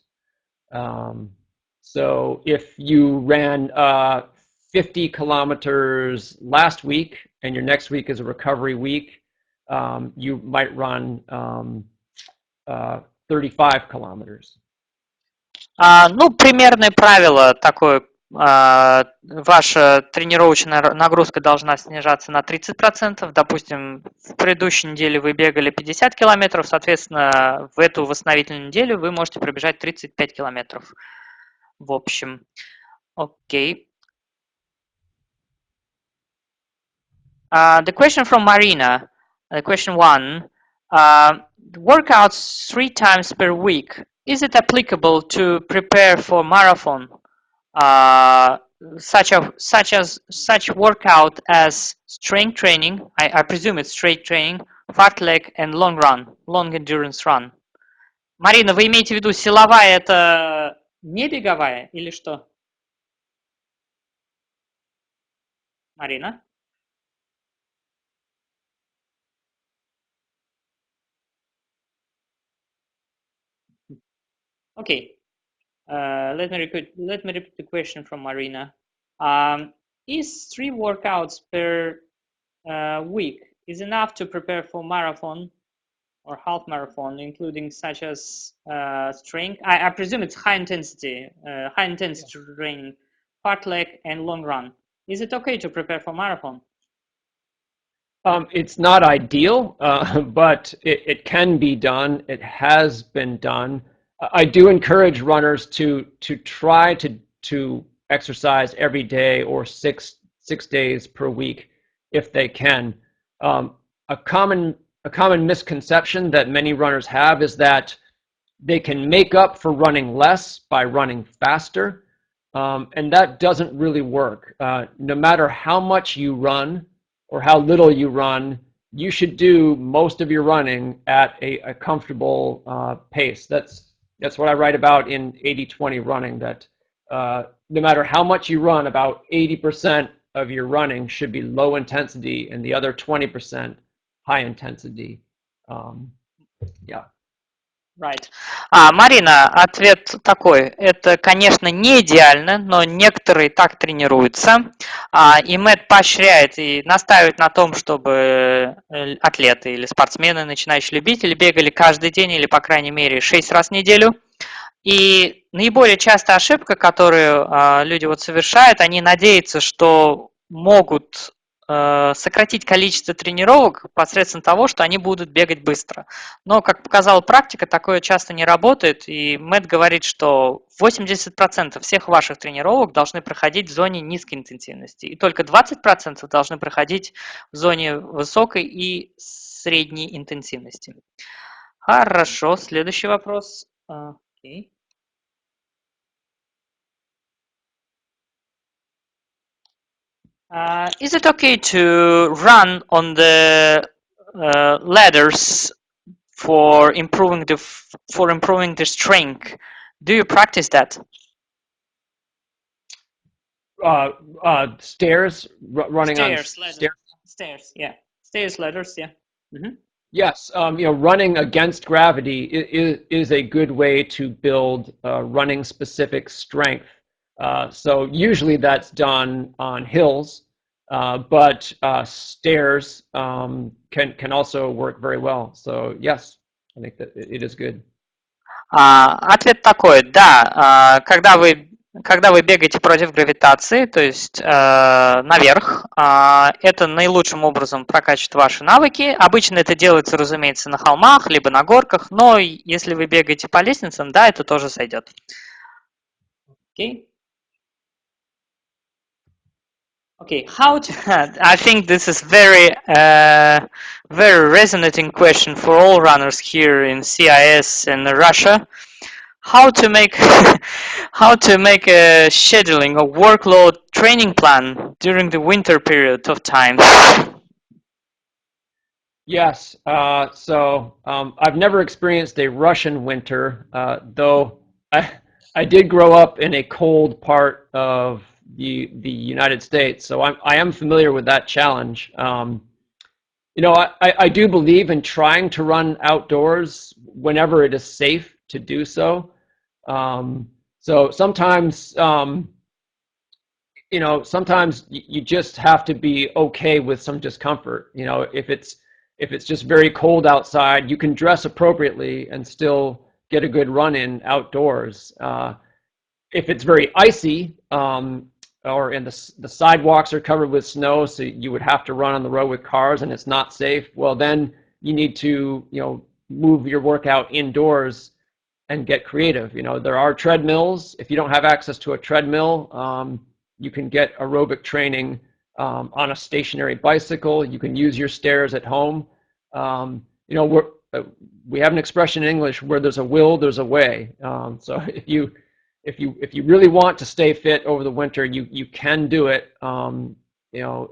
So if you ran 50 kilometers last week and your next week is a recovery week, you might run 35 kilometers.
Ну, примерное правило такое. Ваша тренировочная нагрузка должна снижаться на 30%. Допустим, в предыдущей неделе вы бегали 50 километров, соответственно, в эту восстановительную неделю вы можете пробежать 35 километров. В общем, окей. The question from Marina, question 1. Workouts 3 times per week. Is it applicable to prepare for marathon? Such workout as strength training, I presume it's strength training, fartlek and long endurance run. Марина, вы имеете в виду силовая это не беговая или что? Марина? Okay. Let me repeat the question from Marina. Is 3 workouts per week is enough to prepare for marathon or half marathon, including such as strength? I presume it's high intensity training, fartlek and long run. Is it okay to prepare for marathon?
It's not ideal, but it can be done. It has been done. I do encourage runners to try to exercise every day or six days per week if they can. A common misconception that many runners have is that they can make up for running less by running faster, and that doesn't really work. No matter how much you run or how little you run, you should do most of your running at a comfortable pace. That's what I write about in 80-20 running, that no matter how much you run, about 80% of your running should be low intensity and the other 20% high intensity. Yeah.
Right. Марина, ответ такой. Это, конечно, не идеально, но некоторые так тренируются. И Мэт поощряет и настаивает на том, чтобы атлеты или спортсмены, начинающие любители, бегали каждый день или, по крайней мере, 6 раз в неделю. И наиболее частая ошибка, которую люди вот совершают, они надеются, что могут сократить количество тренировок посредством того, что они будут бегать быстро. Но, как показала практика, такое часто не работает, и Мэтт говорит, что 80% всех ваших тренировок должны проходить в зоне низкой интенсивности, и только 20% должны проходить в зоне высокой и средней интенсивности. Хорошо, следующий вопрос. Okay. Is it okay to run on the ladders for improving the strength? Do you practice that?
Stairs, running
stairs,
on
ladders. Stairs, yeah. Stairs, ladders, yeah. Mm-hmm.
Yes, running against gravity is a good way to build running specific strength. So usually that's done on hills, but stairs can also work very well. So yes, I think that it is good.
Ответ такой, да, когда вы бегаете против гравитации, то есть наверх, это наилучшим образом прокачивает ваши навыки. Обычно это делается, разумеется, на холмах, либо на горках, но если вы бегаете по лестницам, да, это тоже сойдет. Okay. Okay, I think this is very resonating question for all runners here in CIS and Russia. How to make a scheduling or workload training plan during the winter period of time?
Yes, so I've never experienced a Russian winter, though I did grow up in a cold part of the United States, so I am familiar with that challenge. I do believe in trying to run outdoors whenever it is safe to do so. So sometimes, you know, sometimes you just have to be okay with some discomfort. You know, if it's just very cold outside, you can dress appropriately and still get a good run in outdoors. If it's very icy, or in the sidewalks are covered with snow, so you would have to run on the road with cars and it's not safe, well, then you need to, you know, move your workout indoors and get creative. You know, there are treadmills. If you don't have access to a treadmill, you can get aerobic training on a stationary bicycle. You can use your stairs at home. You know, we have an expression in English, where there's a will, there's a way. So if you really want to stay fit over the winter, you can do it. You know,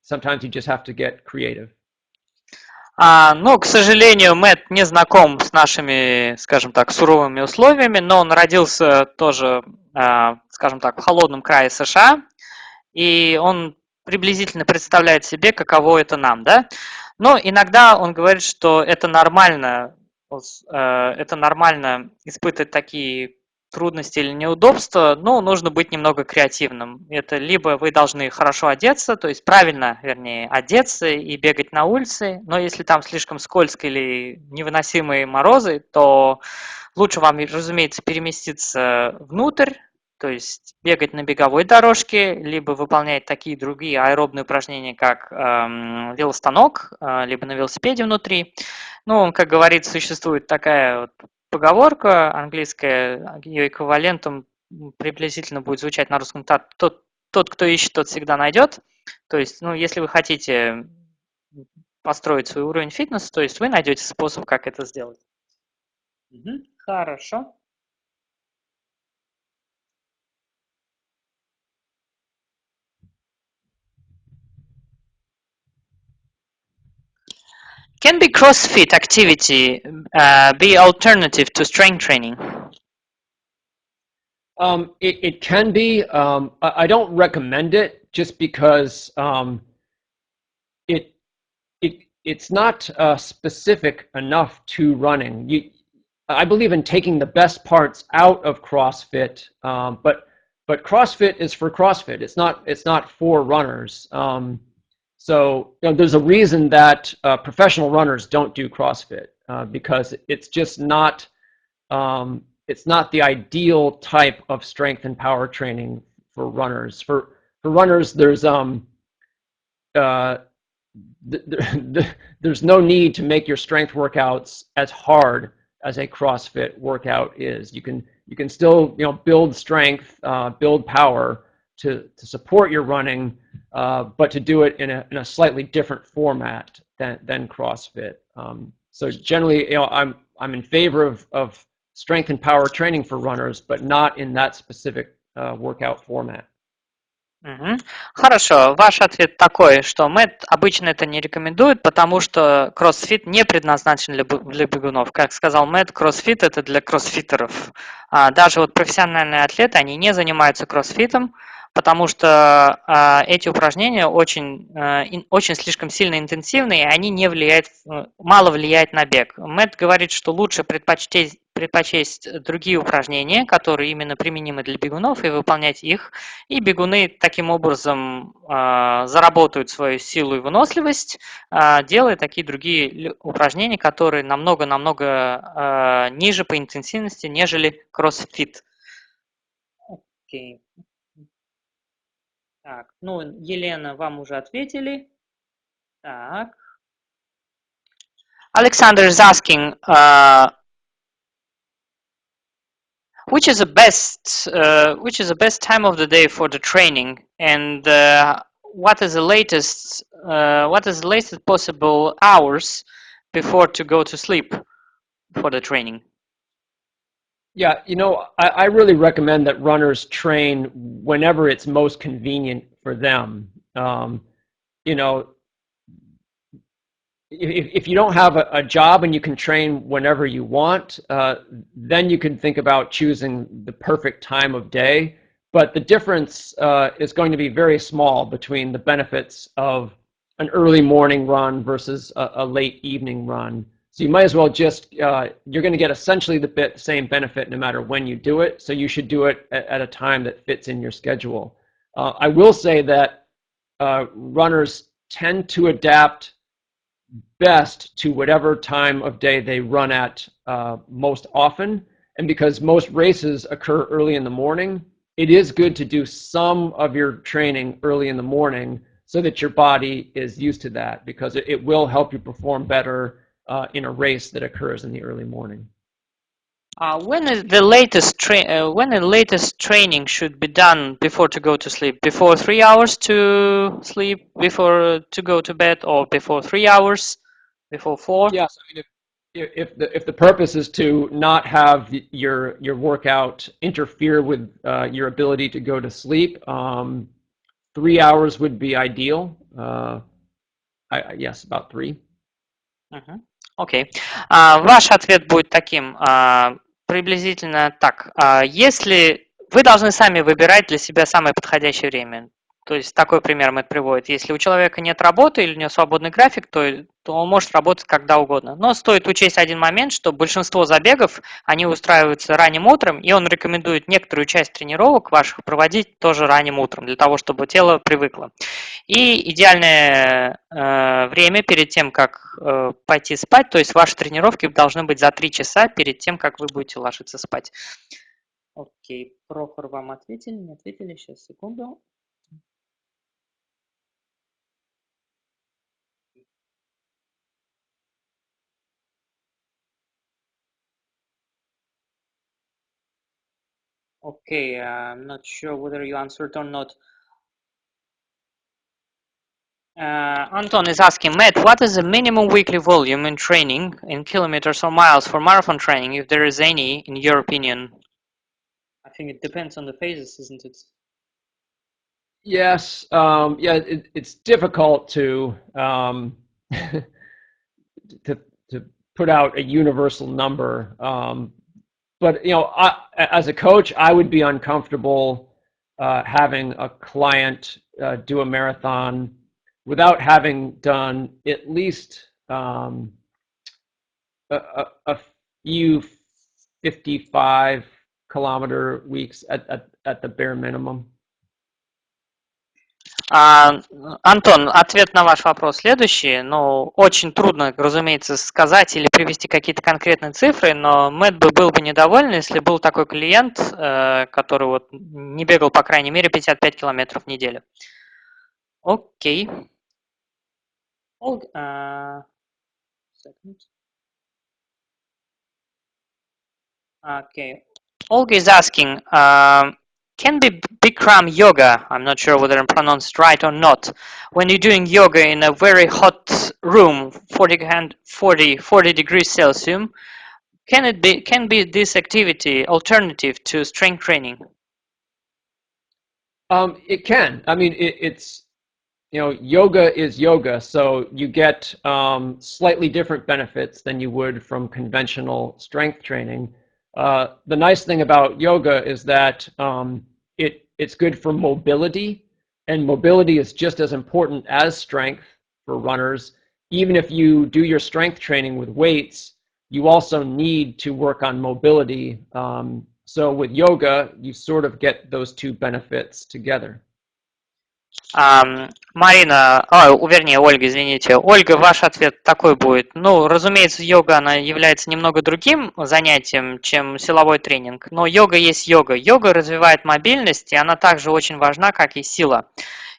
sometimes you just have to get creative.
Ну, к сожалению, Мэтт не знаком с нашими, скажем так, суровыми условиями, но он родился тоже, скажем так, в холодном крае США, и он приблизительно представляет себе, каково это нам, да? Но иногда он говорит, что это нормально испытывать такие трудности или неудобства, но нужно быть немного креативным. Это либо вы должны хорошо одеться, то есть правильно, вернее, одеться и бегать на улице, но если там слишком скользко или невыносимые морозы, то лучше вам, разумеется, переместиться внутрь, то есть бегать на беговой дорожке, либо выполнять такие другие аэробные упражнения, как велостанок, либо на велосипеде внутри. Ну, как говорится, существует такая вот поговорка английская, ее эквивалентом приблизительно будет звучать на русском: тот, кто ищет, тот всегда найдет. То есть, ну, если вы хотите построить свой уровень фитнеса, то есть вы найдете способ, как это сделать. Хорошо. Can be CrossFit activity be alternative to strength training?
It can be. I don't recommend it, just because it's not specific enough to running. I believe in taking the best parts out of CrossFit, but CrossFit is for CrossFit. It's not for runners. So, you know, there's a reason that professional runners don't do CrossFit, because it's just not. It's not the ideal type of strength and power training for runners. For runners, there's no need to make your strength workouts as hard as a CrossFit workout is. You can still, you know, build strength, build power to support your running, but to do it in a slightly different format than CrossFit. So generally, you know, I'm in favor of strength and power training for runners, but not in that specific workout format.
Хорошо, ваш ответ такой, что Мэтт обычно это не рекомендует, потому что кроссфит не предназначен для бегунов. Как сказал Мэтт, кроссфит это для кроссфитеров. Даже вот профессиональные атлеты, они не занимаются кроссфитом, потому что эти упражнения очень слишком сильно интенсивные, и они мало влияют на бег. Мэтт говорит, что лучше предпочесть другие упражнения, которые именно применимы для бегунов, и выполнять их. И бегуны таким образом заработают свою силу и выносливость, делая такие другие упражнения, которые намного ниже по интенсивности, нежели кроссфит. Окей. Так, ну, Елена, вам уже ответили. Так. Alexander is asking, which is the best time of the day for the training, and what is the latest possible hours before to go to sleep for the training?
Yeah, you know, I really recommend that runners train whenever it's most convenient for them. You know, if you don't have a job and you can train whenever you want, then you can think about choosing the perfect time of day. But the difference is going to be very small between the benefits of an early morning run versus a late evening run. So you might as well just, you're going to get essentially the same benefit no matter when you do it. So you should do it at a time that fits in your schedule. I will say that runners tend to adapt best to whatever time of day they run at most often. And because most races occur early in the morning, it is good to do some of your training early in the morning so that your body is used to that, because it will help you perform better in a race that occurs in the early morning.
When is the latest training should be done before to go to sleep? Before 3 hours to sleep, before to go to bed, or before 3 hours, before 4?
Yes, I mean, if the purpose is to not have your workout interfere with your ability to go to sleep, 3 hours would be ideal. Yes, about 3.
Окей. Ваш ответ будет таким, приблизительно так. Если вы должны сами выбирать для себя самое подходящее время, то есть такой пример Мэтт приводит. Если у человека нет работы или у него свободный график, то он может работать когда угодно. Но стоит учесть один момент, что большинство забегов, они устраиваются ранним утром, и он рекомендует некоторую часть тренировок ваших проводить тоже ранним утром, для того, чтобы тело привыкло. И идеальное время перед тем, как пойти спать, то есть ваши тренировки должны быть за 3 часа перед тем, как вы будете ложиться спать. Окей, Прохор, вам ответили? Не ответили? Сейчас, секунду. Okay, I'm not sure whether you answered or not. Anton is asking, Matt, what is the minimum weekly volume in training in kilometers or miles for marathon training, if there is any, in your opinion? I think it depends on the phases, isn't it?
Yes, yeah, it's difficult to to put out a universal number. But as a coach, I would be uncomfortable having a client do a marathon without having done at least a few 55-kilometer weeks at the bare minimum.
Антон, ответ на ваш вопрос следующий. Ну, очень трудно, разумеется, сказать или привести какие-то конкретные цифры, но Мэтт был бы недоволен, если был такой клиент, который вот не бегал, по крайней мере, 55 километров в неделю. Окей. Okay. Olga is asking, can Bikram yoga, I'm not sure whether I'm pronounced right or not, when you're doing yoga in a very hot room, 40 degrees Celsius, can be this activity alternative to strength training?
It can. I mean, it's yoga is yoga, so you get slightly different benefits than you would from conventional strength training. The nice thing about yoga is that it's good for mobility, and mobility is just as important as strength for runners. Even if you do your strength training with weights, you also need to work on mobility. So with yoga, you sort of get those two benefits together.
Марина, вернее, Ольга, извините. Ольга, ваш ответ такой будет. Ну, разумеется, йога, она является немного другим занятием, чем силовой тренинг, но йога есть йога. Йога развивает мобильность, и она также очень важна, как и сила.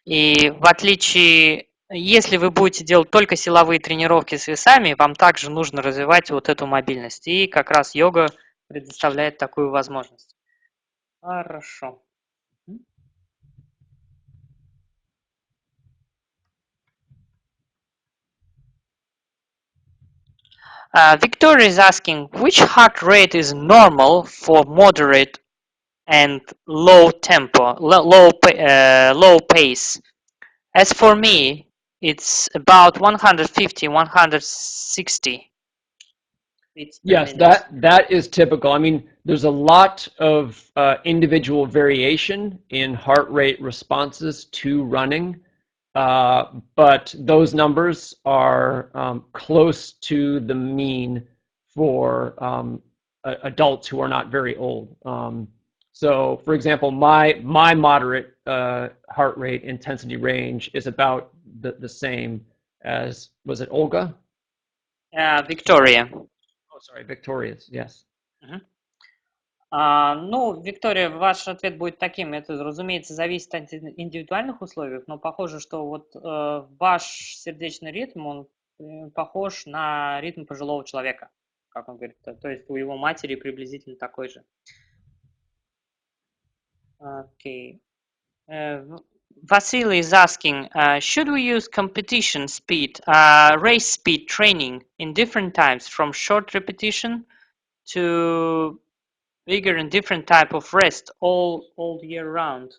И в отличие, если вы будете делать только силовые тренировки с весами, вам также нужно развивать вот эту мобильность. И как раз йога предоставляет такую возможность. Хорошо. Victoria is asking, which heart rate is normal for moderate and low tempo, low pace? As for me, it's about 150, 160.
Yes, that is typical. I mean, there's a lot of individual variation in heart rate responses to running. but those numbers are close to the mean for adults who are not very old. So, for example, my moderate heart rate intensity range is about the same as, was it Olga?
Виктория.
Oh, sorry, Victoria's, yes.
Ну, Виктория, ваш ответ будет таким. Это, разумеется, зависит от индивидуальных условий, но похоже, что вот ваш сердечный ритм, он похож на ритм пожилого человека, как он говорит. То есть у его матери приблизительно такой же. Okay. Vasily is asking, should we use competition speed, race speed training in different times, from short repetition to bigger and different type of rest all year round?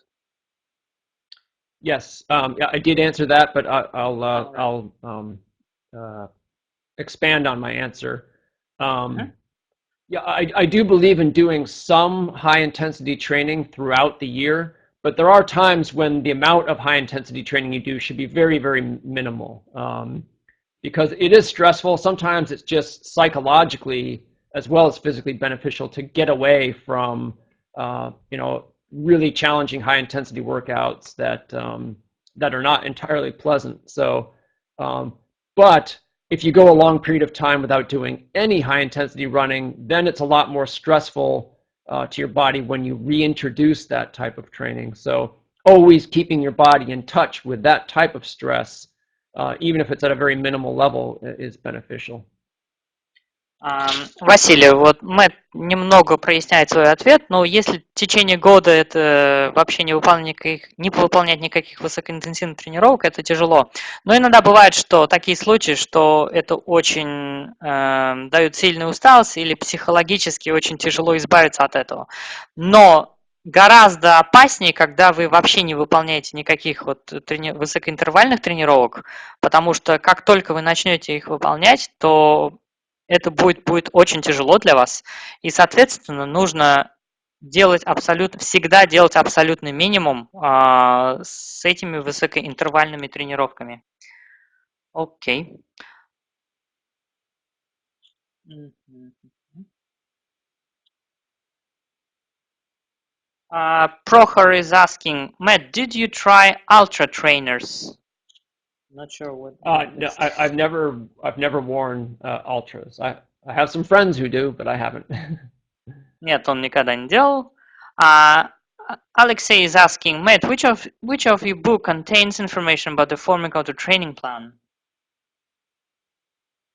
Yes, yeah, I did answer that, but I'll expand on my answer. Yeah, I do believe in doing some high intensity training throughout the year, but there are times when the amount of high intensity training you do should be very, very minimal, because it is stressful. Sometimes it's just psychologically as well as physically beneficial to get away from, really challenging high intensity workouts that are not entirely pleasant. So, but if you go a long period of time without doing any high intensity running, then it's a lot more stressful to your body when you reintroduce that type of training. So always keeping your body in touch with that type of stress, even if it's at a very minimal level, is beneficial.
Василий, вот Мэтт немного проясняет свой ответ, но если в течение года это вообще не выполнять никаких высокоинтенсивных тренировок, это тяжело. Но иногда бывает, что такие случаи, что это очень дает сильную усталость или психологически очень тяжело избавиться от этого. Но гораздо опаснее, когда вы вообще не выполняете никаких высокоинтервальных тренировок, потому что как только вы начнете их выполнять, то это будет очень тяжело для вас, и, соответственно, нужно всегда делать абсолютный минимум с этими высокоинтервальными тренировками. Окей. Prohor is asking, Matt, did you try ultra trainers? Not sure what.
No, I've never worn ultras. I have some friends who do, but I haven't.
Нет, он никогда не делал. Alexei is asking, Matt, which of your book contains information about the forming of the training plan?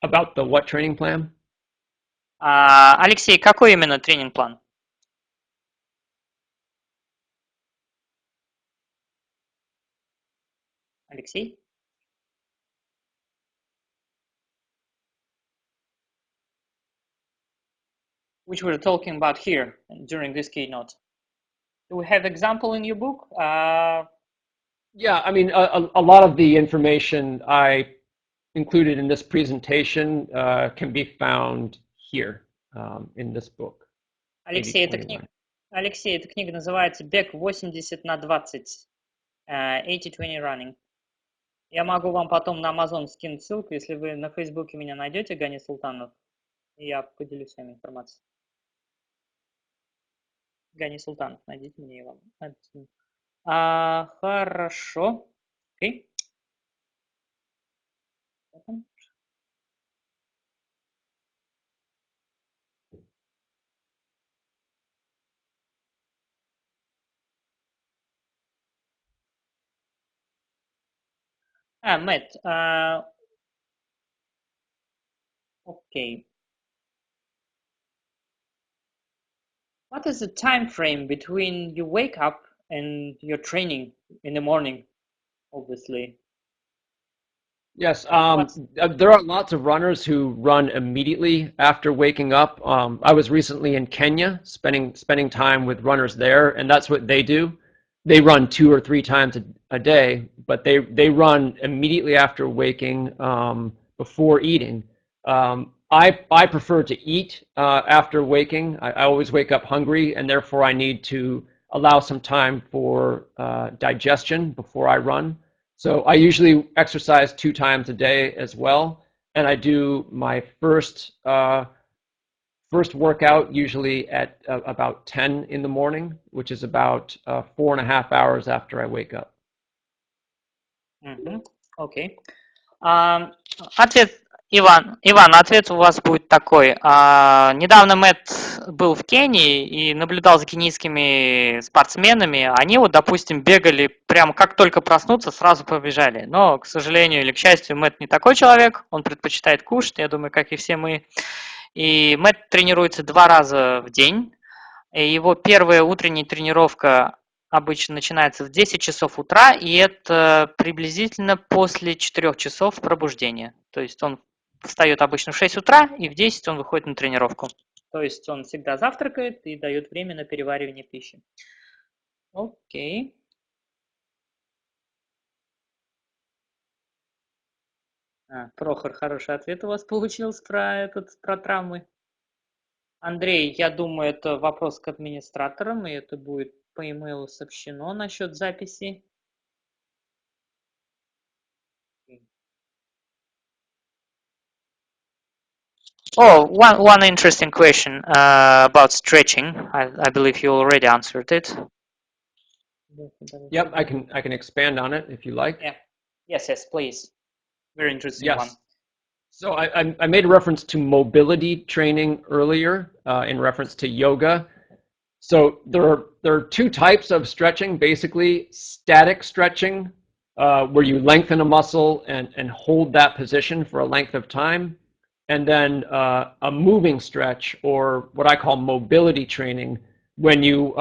About the what training plan?
Алексей, какой именно тренинг-план? Алексей? Which we're talking about here during this keynote. Do we have example in your book?
Yeah, I mean, a lot of the information I included in this presentation can be found here in this book.
Алексей, эта книга называется «Бег 80/20, 80/20 running». Я могу вам потом на Amazon скинуть ссылку, если вы на Фейсбуке меня найдете, Гани Султанов, и я поделюсь с вами информацией. Гани Султанов, найдите мне его. Хорошо. Окей. Мэтт, окей. What is the time frame between you wake up and your training in the morning, obviously?
Yes, there are lots of runners who run immediately after waking up. I was recently in Kenya, spending time with runners there, and that's what they do. They run 2 or 3 times a day, but they run immediately after waking, before eating. I prefer to eat after waking. I always wake up hungry, and therefore I need to allow some time for digestion before I run. So I usually exercise 2 times a day as well, and I do my first workout usually at about 10 in the morning, which is about 4.5 hours after I wake up.
Окей. Ответ, Иван, ответ у вас будет такой. Недавно Мэтт был в Кении и наблюдал за кенийскими спортсменами. Они вот, допустим, бегали прямо как только проснутся, сразу побежали. Но, к сожалению или к счастью, Мэтт не такой человек. Он предпочитает кушать, я думаю, как и все мы. И Мэтт тренируется 2 раза в день. И его первая утренняя тренировка обычно начинается в 10 часов утра, и это приблизительно после 4 часов пробуждения. То есть он встает обычно в 6 утра, и в 10 он выходит на тренировку. То есть он всегда завтракает и дает время на переваривание пищи. Окей. Прохор, хороший ответ у вас получился про травмы. Андрей, я думаю, это вопрос к администраторам, и это будет по имейлу сообщено насчет записи. Oh, one interesting question about stretching. I believe you already answered it.
Yep, I can expand on it if you like.
Yeah. Yes, please. Very interesting
Yes.
one.
So I made a reference to mobility training earlier in reference to yoga. So there are 2 types of stretching, basically static stretching, where you lengthen a muscle and hold that position for a length of time, and then a moving stretch, or what I call mobility training, when you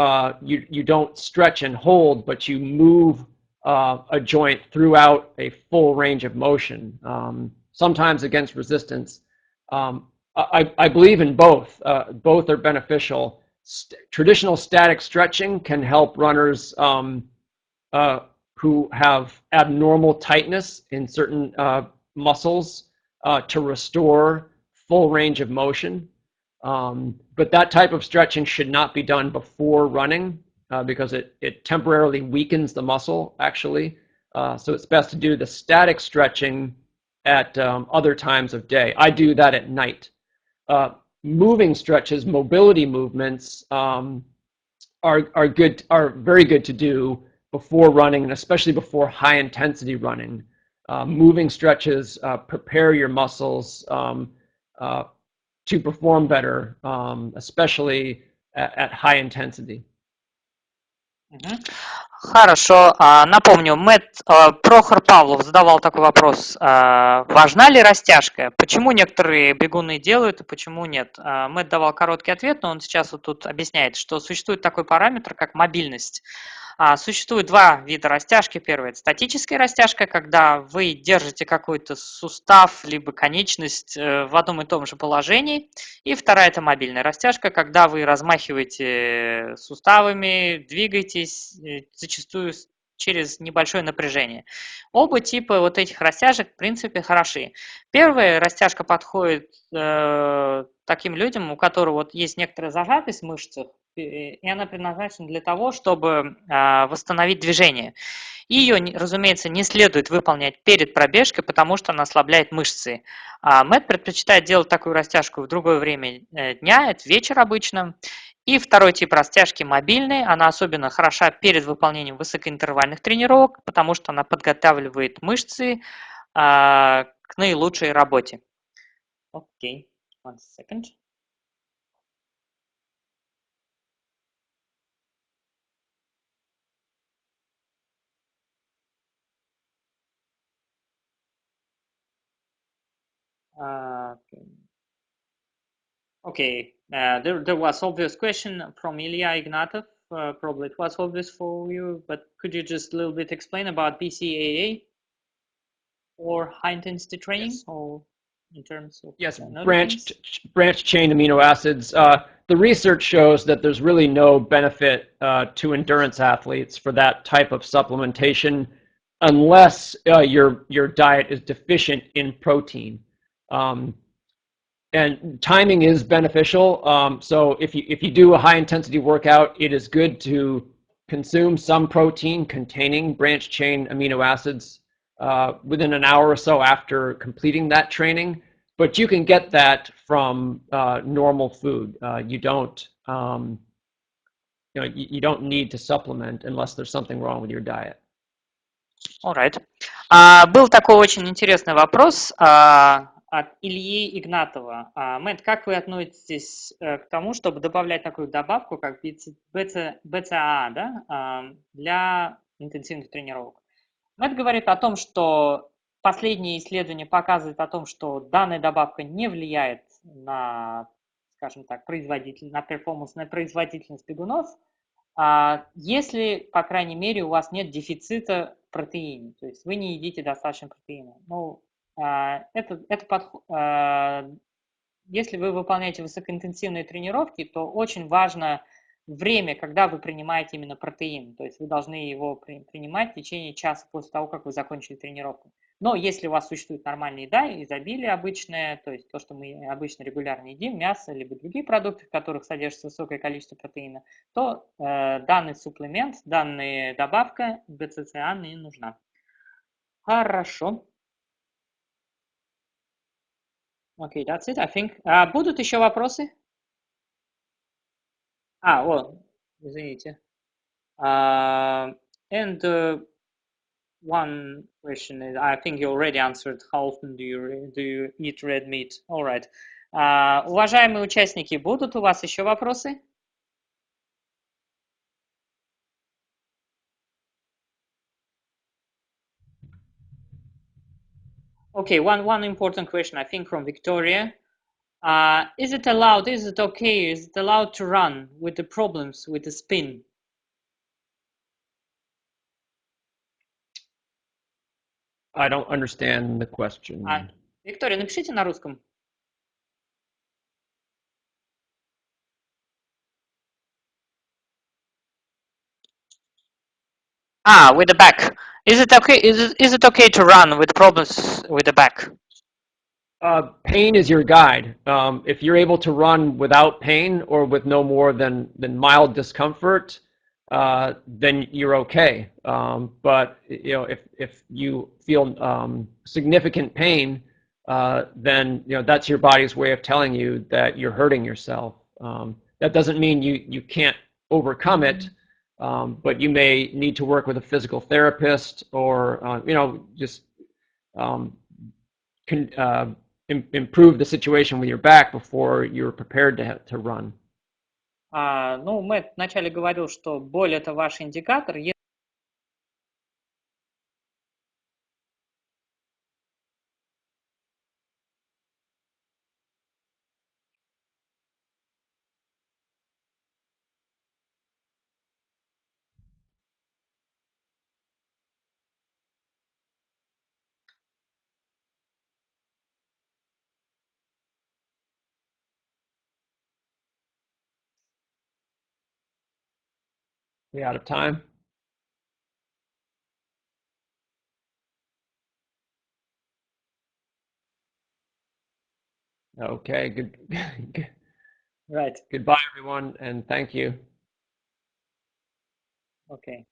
don't stretch and hold, but you move a joint throughout a full range of motion, sometimes against resistance. I believe in both. Both are beneficial. Traditional static stretching can help runners who have abnormal tightness in certain muscles to restore full range of motion. But that type of stretching should not be done before running because it temporarily weakens the muscle, actually. So it's best to do the static stretching at other times of day. I do that at night. Moving stretches, mobility movements are very good to do before running, and especially before high intensity running. Moving stretches prepare your muscles to perform better, especially at high intensity.
Хорошо. Напомню, Прохор Павлов задавал такой вопрос. Важна ли растяжка? Почему некоторые бегуны делают и почему нет? Мэтт давал короткий ответ, но он сейчас вот тут объясняет, что существует такой параметр, как мобильность. Существует 2 вида растяжки. Первый – это статическая растяжка, когда вы держите какой-то сустав либо конечность в одном и том же положении. И вторая – это мобильная растяжка, когда вы размахиваете суставами, двигаетесь, зачастую через небольшое напряжение. Оба типа вот этих растяжек в принципе хороши. Первая растяжка подходит таким людям, у которых вот есть некоторая зажатость в мышцах, и она предназначена для того, чтобы восстановить движение. Ее, разумеется, не следует выполнять перед пробежкой, потому что она ослабляет мышцы. Мэтт предпочитает делать такую растяжку в другое время дня, это вечер обычно. И второй тип растяжки мобильный, она особенно хороша перед выполнением высокоинтервальных тренировок, потому что она подготавливает мышцы к наилучшей работе. Окей, one second. Okay, there was obvious question from Ilya Ignatov. Probably it was obvious for you, but could you just a little bit explain about BCAA or high intensity training?
Yes.
Or in terms of
branched chain amino acids. The research shows that there's really no benefit to endurance athletes for that type of supplementation unless your diet is deficient in protein. And timing is beneficial. So if you do a high intensity workout, it is good to consume some protein containing branched chain amino acids within an hour or so after completing that training. But you can get that from normal food. You don't need to supplement unless there's something wrong with your diet.
Alright. Был такой очень интересный вопрос от Ильи Игнатова. Мэтт, как вы относитесь к тому, чтобы добавлять такую добавку, как БЦАА, да, для интенсивных тренировок? Мэтт говорит о том, что последние исследования показывают о том, что данная добавка не влияет на, скажем так, на перформанс, на производительность бегунов, если, по крайней мере, у вас нет дефицита протеина, то есть вы не едите достаточно протеина. Ну, если вы выполняете высокоинтенсивные тренировки, то очень важно время, когда вы принимаете именно протеин. То есть вы должны его принимать в течение часа после того, как вы закончили тренировку. Но если у вас существует нормальная еда, изобилие обычное, то есть то, что мы обычно регулярно едим, мясо, либо другие продукты, в которых содержится высокое количество протеина, то данный суплемент, данная добавка БЦАА не нужна. Хорошо. Окей, that's it, I think. Будут еще вопросы? Извините. And one question is, I think you already answered, how often do you eat red meat? All right. Уважаемые участники, будут у вас еще вопросы? Okay, one important question, I think, from Victoria. Is it allowed to run with the problems with the spin?
I don't understand the question.
Виктория, напишите на русском. With the back. Is it okay to run with problems with the back?
Pain is your guide. If you're able to run without pain or with no more than mild discomfort, then you're okay. But if you feel significant pain, then that's your body's way of telling you that you're hurting yourself. That doesn't mean you can't overcome it, but you may need to work with a physical therapist or just improve the situation with your back before you're prepared to run.
Ну, Мэтт вначале говорил, что боль – это ваш индикатор.
We out of time? Okay, good.
Right.
Goodbye, everyone, and thank you.
Okay.